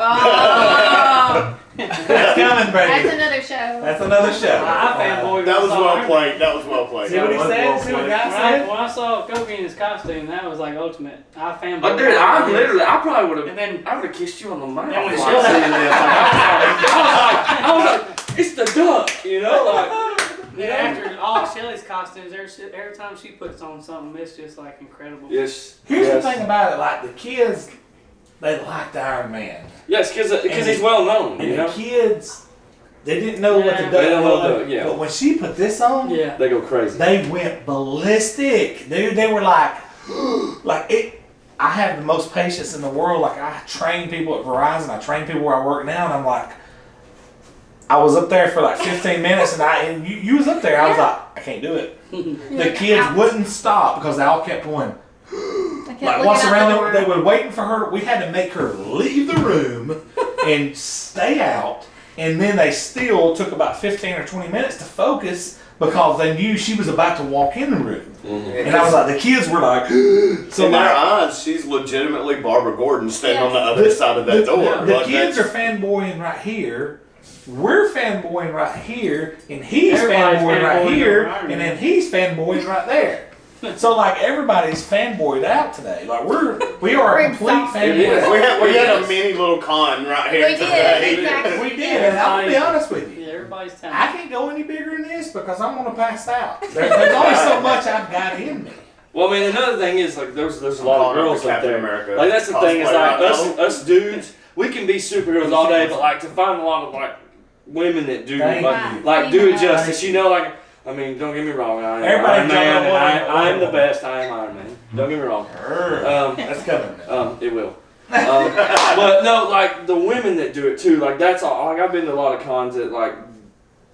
Oh,
That's coming,
that's
baby.
another show.
That's another show.
I fanboyed.
That was
when I saw
well
Iron
played. That was well played.
See what he
That was
said?
well
See what
played.
guy
Man. When
said?
I saw Kobe in his costume, that was like ultimate. I fanboyed.
Oh, dude, I probably would have.
And then-
I would have kissed you on the mouth.
And when
Like,
Shelly-
I was like, it's the duck, you know, like.
Yeah, after all Shelly's costumes, every time she puts on something, it's just like incredible.
Yes.
Here's
yes.
the thing about it, like the kids, they liked Iron Man.
Yes, because he's well known,
And
you know.
the kids, they didn't know what the
Yeah.
duck
They don't know
was.
duck, yeah.
But when she put this on,
Yeah.
They go crazy.
they went ballistic. Dude, they were like, like it. I have the most patience in the world. Like I train people at Verizon. I train people where I work now, and I'm like, I was up there for like 15 minutes, and you was up there. I was like, I can't do it. The kids wouldn't stop because they all kept going.
I kept
Like
looking
once
out
around,
the
they
door.
were waiting for her. We had to make her leave the room and stay out. And then they still took about 15 or 20 minutes to focus because they knew she was about to walk in the room. And I was like, the kids were like, so
In their
like,
eyes, she's legitimately Barbara Gordon standing on the other
the-
side of that door.
the
Like,
kids are
that's-
fanboying right here. We're fanboying right here, and he's
Everybody's
fanboying right
fanboying
here,
over Iron
and
Man.
then he's fanboying right there. So like everybody's fanboyed out today. Like we are a
We're
complete
exhausted.
It is.
fanboy.
we had a mini little con right here
We did,
today.
exactly.
We did, and I'll be honest with you.
Yeah, everybody's
I
talented.
can't go any bigger than this because I'm gonna pass out. There's only so much I've got in me.
Well, I mean, another thing is like there's a lot of girls out
Captain
there.
America
Like that's the thing is
cosplay
like
right
us
now.
us dudes, we can be superheroes all day, but like to find a lot of like women that do
Thank
like
you.
do it justice. You know, like I mean, don't get me wrong. I am
Everybody
Iron
jump
Man,
on
and
one.
I am the best. I am Iron Man. Don't get me wrong.
That's coming.
It will. But no, like the women that do it too. Like that's all. Like I've been to a lot of cons that like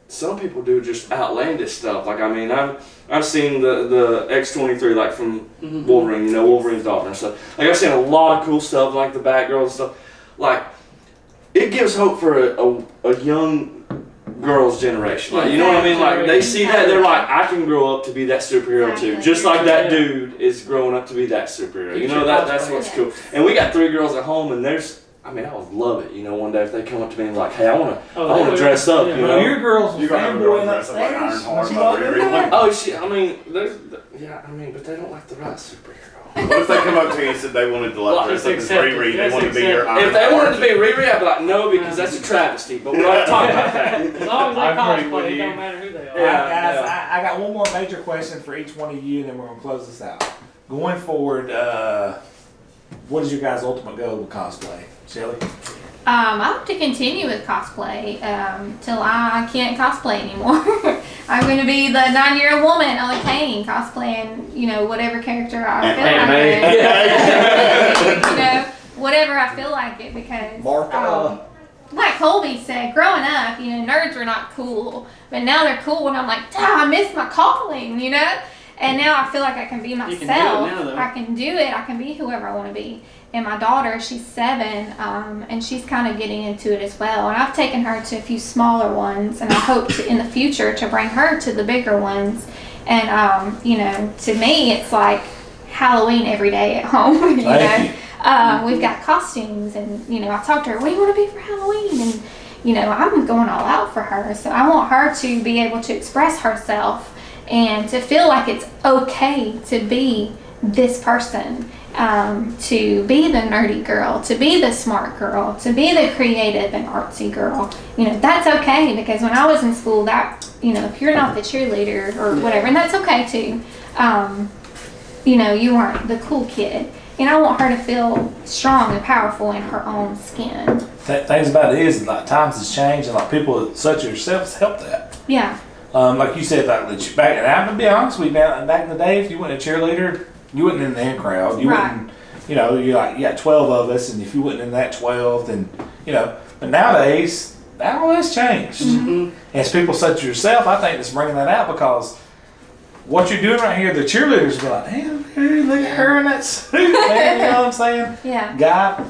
some people do just outlandish stuff. Like I mean, I've seen the X-23 like from Wolverine. You know, Wolverine's daughter and stuff. Like I've seen a lot of cool stuff, like the Batgirl and stuff. Like it gives hope for a young girl's generation. Like you know what I mean? Like they see that they're like, I can grow up to be that superhero too,
Exactly.
just like that dude is growing up to be that superhero. You know that's what's cool. And we got 3 girls at home, and there's. I mean, I would love it. You know, one day if they come up to me and like, hey, I want to dress up.
Yeah.
You
Well,
know.
your girls
You're gonna have a girl
fanboying
dress up like
upstairs.
Ironheart,
What you
but
gonna do
really-
now?
Oh shit! I mean, I mean, but they don't like the right superhero.
What if they come up to you and said they wanted to
Well,
like dress up
it's
as
accepted.
Riri? They
It's
want to be your
accepted.
If they wanted to be Riri, I'd be like, no, because that's a travesty. But we're not talking about that.
As long as they
I agree with
cosplay, it
you.
don't matter who they are.
Yeah.
Alright, guys, I got one more major question for each one of you, and then we're gonna close this out. Going forward, what is your guys' ultimate goal with cosplay, Shelly?
I hope to continue with cosplay till I can't cosplay anymore. I'm going to be the 9-year-old woman on a cane cosplaying, you know, whatever character I feel like it. You know, whatever I feel like it because, like Colby said, growing up, you know, nerds were not cool, but now they're cool, and I'm like, I miss my calling, you know. And now I feel like I can be myself.
You can do it now, though.
I can do it. I can be whoever I want to be. And my daughter, she's 7, and she's kind of getting into it as well. And I've taken her to a few smaller ones, and I hope to, in the future to bring her to the bigger ones. And you know, to me, it's like Halloween every day at home. You know, we've got costumes, and you know, I talked to her, what do you want to be for Halloween? And you know, I'm going all out for her. So I want her to be able to express herself and to feel like it's okay to be this person, to be the nerdy girl, to be the smart girl, to be the creative and artsy girl. You know, that's okay, because when I was in school, that, you know, if you're not the cheerleader or whatever, and that's okay too, you know, you weren't the cool kid. And I want her to feel strong and powerful in her own skin.
Things about it is, like, times has changed, and like people such as yourself help that.
Yeah.
Like you said, like back, and I'm gonna be honest with you, man, back in the day, if you weren't a cheerleader, you wasn't in the in crowd. You
Right.
wouldn't, you know, you got 12 of us, and if you wasn't in that 12, then, you know, but nowadays, that all has changed. And as people such as yourself, I think it's bringing that out, because what you're doing right here, the cheerleaders will be like, damn, dude, look at her in that suit, man, you know what I'm saying?
Yeah.
Guy,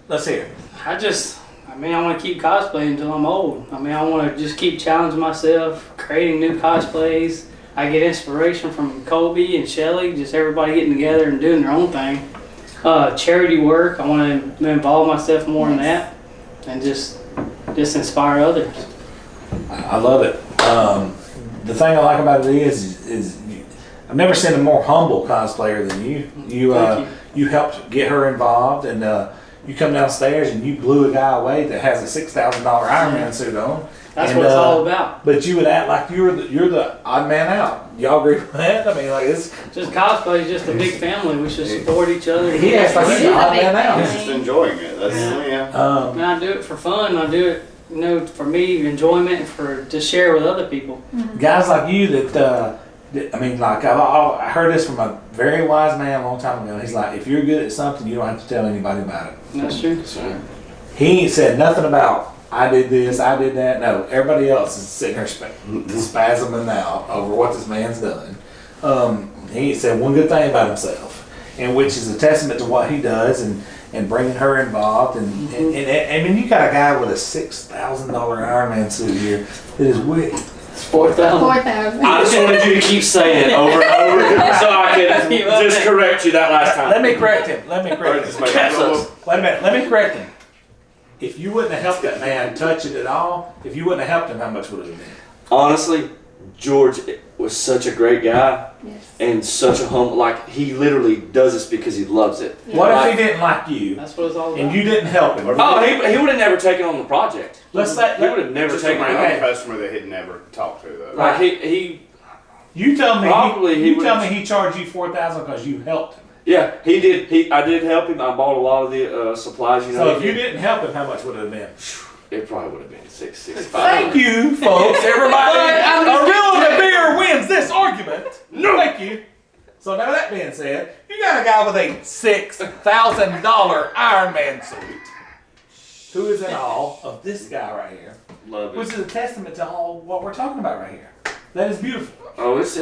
Let's hear it.
I want to keep cosplaying until I'm old. I want to just keep challenging myself, creating new cosplays. I get inspiration from Colby and Shelly, just everybody getting together and doing their own thing. Charity work, I want to involve myself more in that and just inspire others.
I love it. The thing I like about it is I've never seen a more humble cosplayer than you. You helped get her involved, and you come downstairs and you blew a guy away that has a $6,000 Iron Man suit on.
That's what it's all about.
But you would act like you're the odd man out. Y'all agree with that? I mean, like it's
just cosplay is just a big family. We should support each other.
He acts like he's the odd man out.
He's just enjoying it. That's
And I do it for fun. I do it, for me, enjoyment, and for to share with other people.
Guys like you that I heard this from a very wise man a long time ago. He's like, if you're good at something, you don't have to tell anybody about it.
That's true.
He ain't said nothing about I did this, I did that. No, everybody else is sitting here spasming out over what this man's done. He ain't said one good thing about himself, and which is a testament to what he does and bringing her involved. And I mean, you got a guy with a $6,000 Iron Man suit here that is wicked.
It's 4,000.
4,000.
I just wanted you to keep saying it over and over so I can just correct you that last time.
Let me correct him. Wait a minute. Let me correct him. If you wouldn't have helped that man touch it at all, if you wouldn't have helped him, how much would it have been?
Honestly, George was such a great guy
Yes.
and such a humble. Like, he literally does this because he loves it.
Yeah.
What if he didn't like you
That's what it's all about.
and you didn't help him?
Oh, he would have never taken on the project.
He
He would have never
just
taken
a
it
random
on.
customer that he'd never talked to though.
Like, he
You tell me.
Probably he
you tell
would've-
me he charged you $4,000 because you helped him.
yeah, he did. I did help him. I bought a lot of the supplies. You know.
So if you didn't help him, how much would it have been?
it probably would have been 665.
Thank you, folks. Everybody, a real beer wins this argument. No, thank you. So now that being said, you got a guy with a $6,000 Iron Man suit, who is in awe of this guy right here,
Love it.
which is a testament to all what we're talking about right here. That is beautiful.
Oh, it's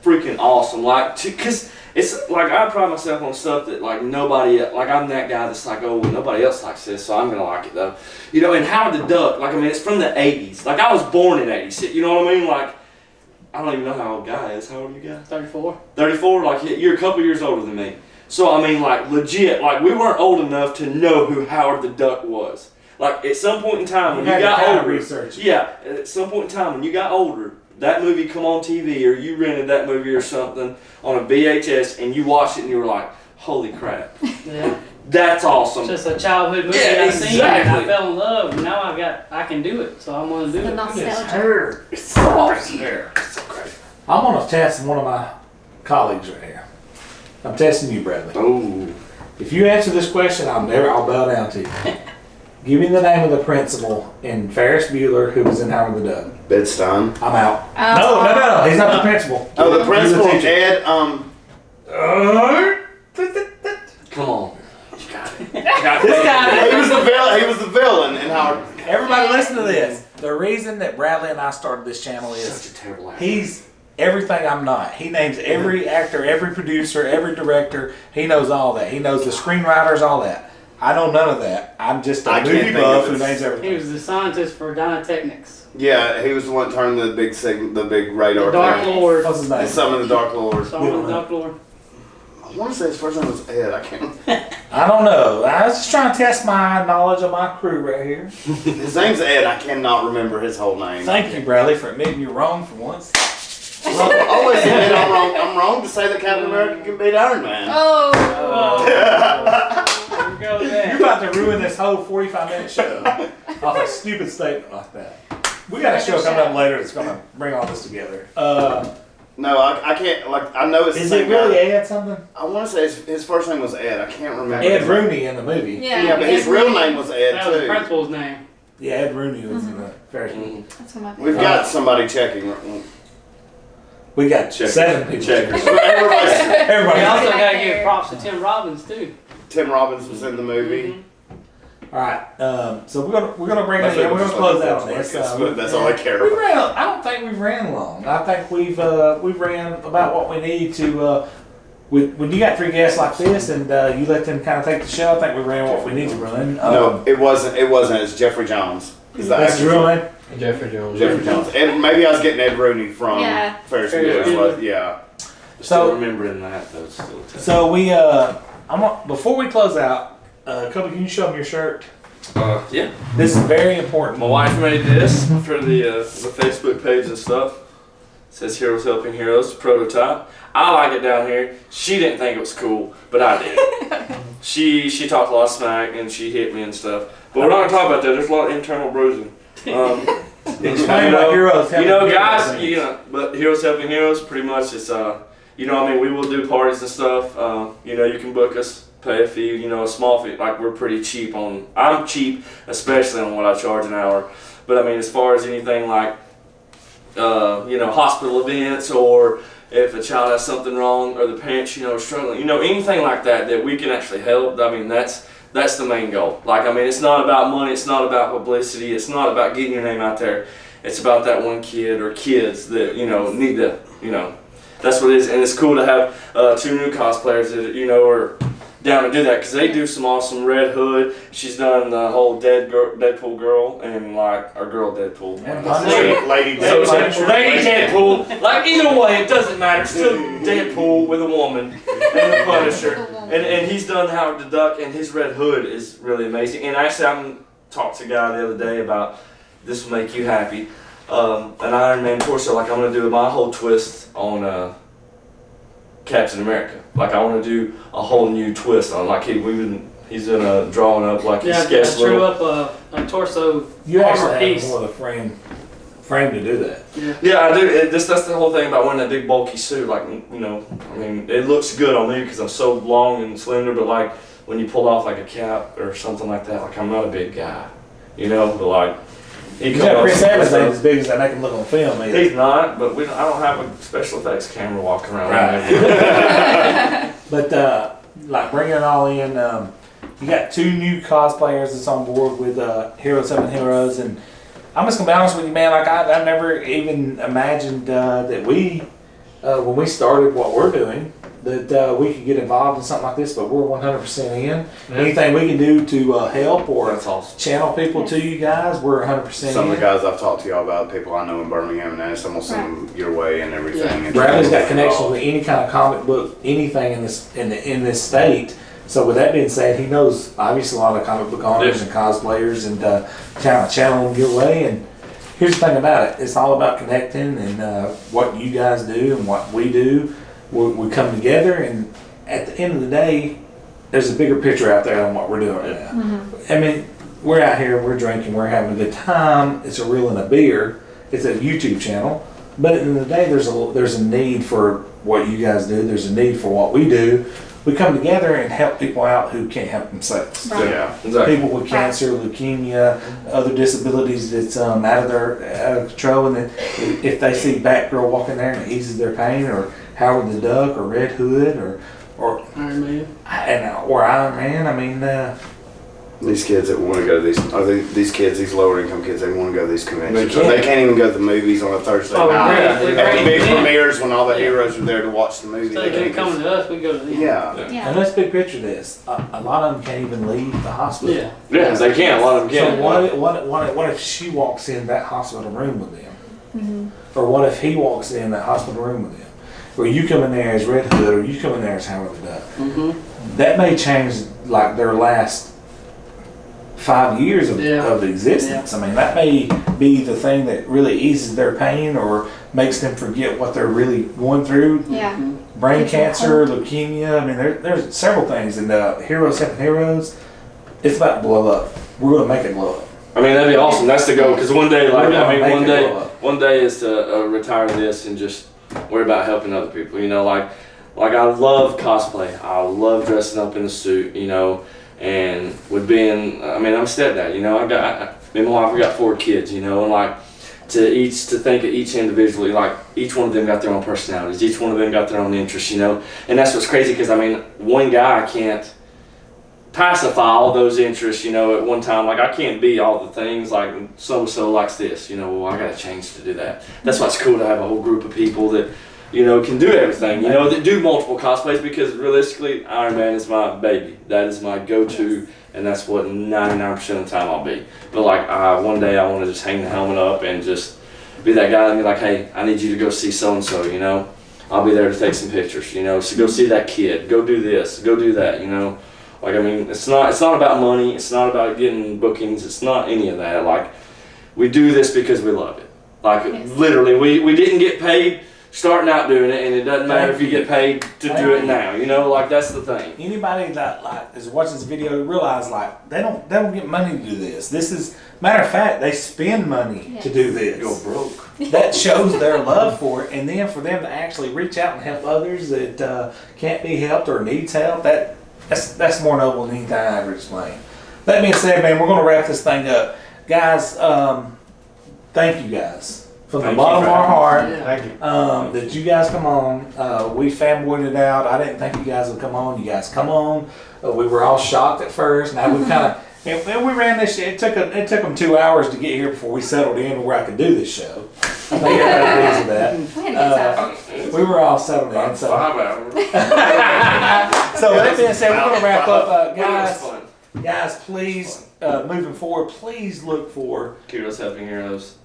freaking awesome. Like, cause it's like I pride myself on stuff that like nobody, like I'm that guy that's like, oh, well, nobody else likes this, so I'm gonna like it though. You know, and Howard the Duck, like I mean, it's from the '80s. Like I was born in '86. You know what I mean? Like I don't even know how old Guy is. How old are you guys?
34.
34. Like you're a couple years older than me. So I mean, like legit, like we weren't old enough to know who Howard the Duck was. Like at some point in time when you got older,
research.
yeah, at some point in time when you got older, that movie come on TV or you rented that movie or something on a VHS and you watched it and you were like, holy crap,
Yeah.
that's awesome.
It's just a childhood movie
Yeah,
I seen and I
exactly.
fell in love and now I can do it. So I'm gonna do
The
it.
nostalgia.
It's so awesome. It's so great.
I'm gonna test one of my colleagues right here. I'm testing you, Bradley.
Oh,
If you answer this question, I'll bow down to you. Give me the name of the principal in Ferris Bueller who was in Howard the Duck.
Bedstein.
I'm out.
Oh.
No. He's not the principal.
Oh, the
He's
principal,
teacher.
Ed.
come on. You got it.
This guy.
He was the villain. He was the villain in Howard.
Everybody listen to this. The reason that Bradley and I started this channel is
Such a terrible actor.
he's everything I'm not. He names every actor, every producer, every director. He knows all that. He knows the screenwriters, all that. I know none of that. I'm just a
I can't
movie
think
buff
of
who
this.
names
He
everything.
was the scientist for Dynatechnics.
Yeah, he was the one turning the big radar
The Dark
thing.
Lord.
What's his name?
And summoned the Dark Lord.
Someone the Dark Lord.
I want to say his first name was Ed. I can't.
I don't know. I was just trying to test my knowledge of my crew right here.
His name's Ed. I cannot remember his whole name.
Thank you, Bradley, for admitting you're wrong for once.
I always admit I'm wrong. I'm wrong to say that Captain America can beat Iron Man.
Oh.
There we go
You're
there.
about to ruin this whole 45-minute show off a stupid statement like that. We got a show coming up later that's going to bring all this together.
No, I can't. Like I know it's
Is
the
it
same
really
guy.
Ed something?
I want to say his first name was Ed. I can't remember.
Ed Rooney in the movie.
Yeah.
Yeah, but his real name was Ed
That was the
too.
principal's name.
Yeah, Ed Rooney was in the Ferris Bueller.
Mhm.
That's one of my
We've
favorites.
got somebody checking.
We got
Checkers.
7 people.
Checkers.
Everybody.
Everybody.
We also
Right
gotta
there.
give props to Tim Robbins too.
Tim Robbins was in the movie.
Mhm.
All right. So we're gonna bring it in. We're gonna close out on this.
That's all I care
We
about.
ran. I don't think we've ran long. I think we've ran about what we need to when you got 3 guests like this and you let them kind of take the show, I think we ran what we need to run.
No, it wasn't. It wasn't. It's Jeffrey Jones. Is the
That's
actor's
real name.
Jeffrey Jones.
Jeffrey Jones. And maybe I was getting Ed Rooney from
Yeah.
Ferris
Ferris
Bueller.
Bueller.
Yeah.
Still remembering that though. Still
So we before we close out, Kobe, can you show them your shirt?
yeah.
This is very important.
My wife made this for the Facebook page and stuff. It says Heroes Helping Heroes, prototype. I like it down here. She didn't think it was cool, but I did. She talked a lot of smack and she hit me and stuff. But we're not gonna talk about that. There's a lot of internal bruising.
Explain what Heroes Helping
guys,
Heroes means.
but Heroes Helping Heroes, pretty much it's we will do parties and stuff. You can book us, pay a fee, a small fee. Like we're pretty cheap I'm cheap, especially on what I charge an hour. But I mean, as far as anything like, hospital events, or if a child has something wrong, or the parents, are struggling, anything like that we can actually help. I mean, that's the main goal. Like, I mean, it's not about money, it's not about publicity, it's not about getting your name out there. It's about that one kid or kids that, need to, that's what it is. And it's cool to have 2 new cosplayers that, are down to do that, because they do some awesome. Red Hood, she's done the whole Deadpool girl, and our girl Deadpool.
Lady
Lady Deadpool. Like, either way, it doesn't matter. Still Deadpool with a woman and the Punisher. And he's done Howard the Duck, and his Red Hood is really amazing. And actually, I talked to a guy the other day about this will make you happy. An Iron Man torso, like I'm gonna do my whole twist on Captain America. Like I want to do a whole new twist on. Like he's in a drawing up like
Yeah, I
sketched
drew
little.
up a torso
You
armor
actually
piece.
have more of the frame to do that.
Yeah, I do. That's the whole thing about wearing that big bulky suit. Like I mean, it looks good on me because I'm so long and slender. But like when you pull off like a cap or something like that, like I'm not a big guy, but like.
Chris Evans ain't as big as I make him look on film either.
He's not, but I don't have a special effects camera walking around.
Right. But like bringing it all in, you got 2 new cosplayers that's on board with Heroes Helping Heroes, and I'm just gonna be honest with you, man. Like I never even imagined that we, when we started what we're doing, that we could get involved in something like this. But we're 100% in. Yeah. Anything we can do to help or
That's awesome.
channel people to you guys, we're 100%
Some
in.
of the guys I've talked to y'all about, people I know in Birmingham and that, I'm gonna send them your way and everything.
Yeah.
And
Bradley's got connections with any kind of comic book, anything in this state. So with that being said, he knows obviously a lot of comic book owners and cosplayers, and kind of channel them your way. And here's the thing about it: it's all about connecting, and what you guys do and what we do. We come together, and at the end of the day, there's a bigger picture out there on what we're doing right now. Mm-hmm. I mean, we're out here, we're drinking, we're having a good time. It's a reel and a beer. It's a YouTube channel, but at the end of the day, there's a need for what you guys do. There's a need for what we do. We come together and help people out who can't help themselves.
Right.
Yeah.
Exactly.
People with cancer, leukemia, other disabilities that's out of control, and then if they see Batgirl walking there and it eases their pain, or Howard the Duck, or Red Hood, or
Iron Man.
or Iron Man. I mean,
These kids that want to go to these kids, these lower income kids, they want to go to these conventions.
They can't.
They can't even go to the movies on a Thursday
Oh,
night.
yeah.
At the big premieres when all the heroes are there to watch the movie.
So
they
they're
can't
coming to us, we go to them.
Yeah.
Yeah.
and let's big picture this. A lot of them can't even leave the hospital.
Yeah.
Yeah, they can. A lot of them
So
can.
what if she walks in that hospital room with them?
Mm-hmm.
Or what if he walks in that hospital room with them? Or you come in there as Red Hood, or you come in there as Howard the Duck.
Mm-hmm.
That may change like their last 5 years of existence. I mean, that may be the thing that really eases their pain or makes them forget what they're really going through.
Yeah.
Brain
Gives them
cancer, leukemia. I mean, there's several things. And Heroes Helping Heroes, it's about to blow up. We're going to make it blow up.
I mean, that'd be awesome. That's the goal. Because one day,
We're gonna make it blow up.
one day is to retire this and just worry about helping other people. Like I love cosplay. I love dressing up in a suit. And with being, I mean, I'm a stepdad. Me and my wife, we got 4 kids. And like to think of each individually, like each one of them got their own personalities. Each one of them got their own interests. And that's what's crazy, because I mean, one guy can't pacify all those interests, at one time. Like I can't be all the things, like so-and-so likes this, well, I gotta change to do that. That's why it's cool to have a whole group of people that, can do everything, that do multiple cosplays, because realistically, Iron Man is my baby. That is my go-to, and that's what 99% of the time I'll be. But like, one day I want to just hang the helmet up and just be that guy and be like, hey, I need you to go see so-and-so, I'll be there to take some pictures, so go see that kid, go do this, go do that, Like, I mean, it's not about money, it's not about getting bookings, it's not any of that. Like, we do this because we love it. Like, literally, we didn't get paid starting out doing it, and it doesn't matter if you get paid to do it now, like, that's the thing.
Anybody that like is watching this video realize like they don't get money to do this. This is, matter of fact, they spend money to do this.
Go broke.
That shows their love for it, and then for them to actually reach out and help others that can't be helped or needs help, that's more noble than anything I ever explained. That being said, man, we're going to wrap this thing up, guys. Thank you guys. From the bottom of our heart, that you guys come on. We fanboyed it out. I didn't think you guys would come on. You guys come on. We were all shocked at first. Now we kind of, and we ran this shit. It took them 2 hours to get here before we settled in where I could do this show. I think everybody pleased with that. We were all settled in. So
5 hours.
So that being said, we're going to wrap up, guys. Guys, please, moving forward, please look for
Heroes Helping Heroes.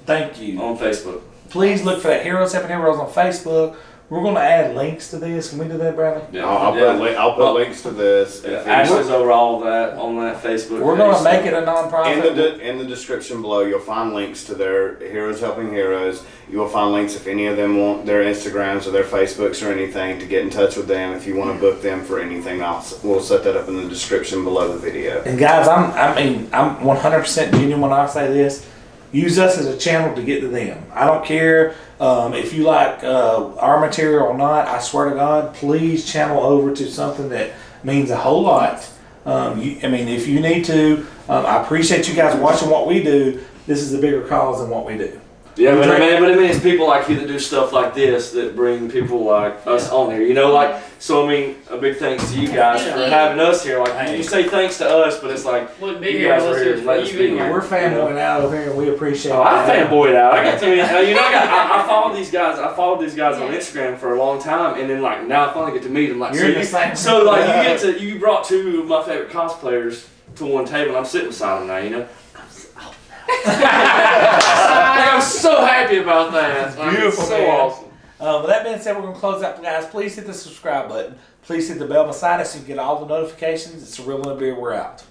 Thank you.
On Facebook.
Please look for that Heroes Helping Heroes on Facebook. We're going to add links to this. Can we do that, Bradley?
Yeah.
I'll put links to this.
Ashley's over all that on that Facebook.
We're going to make it a nonprofit.
In the description below, you'll find links to their Heroes Helping Heroes. You will find links if any of them want their Instagrams or their Facebooks or anything to get in touch with them. If you want to book them for anything else, we'll set that up in the description below the video.
And guys, I'm 100% genuine when I say this. Use us as a channel to get to them. I don't care if you like our material or not. I swear to God, please channel over to something that means a whole lot. If you need to, I appreciate you guys watching what we do. This is a bigger cause than what we do.
Yeah, but it's people like you that do stuff like this that bring people like us on here. So a big thanks to you guys for having us here. Like, you say thanks to us, but it's like you guys are here to let us be here.
We're fanboying out over here, and we appreciate it.
I fanboyed out. I got to I followed these guys. I followed these guys on Instagram for a long time, and then now I finally get to meet them. You brought 2 of my favorite cosplayers to one table, and I'm sitting beside them now. I'm so happy about that.
It's beautiful,
so
man.
awesome.
With that being said, we're going to close out. Guys, please hit the subscribe button. Please hit the bell beside us so you get all the notifications. It's a real beer. We're out.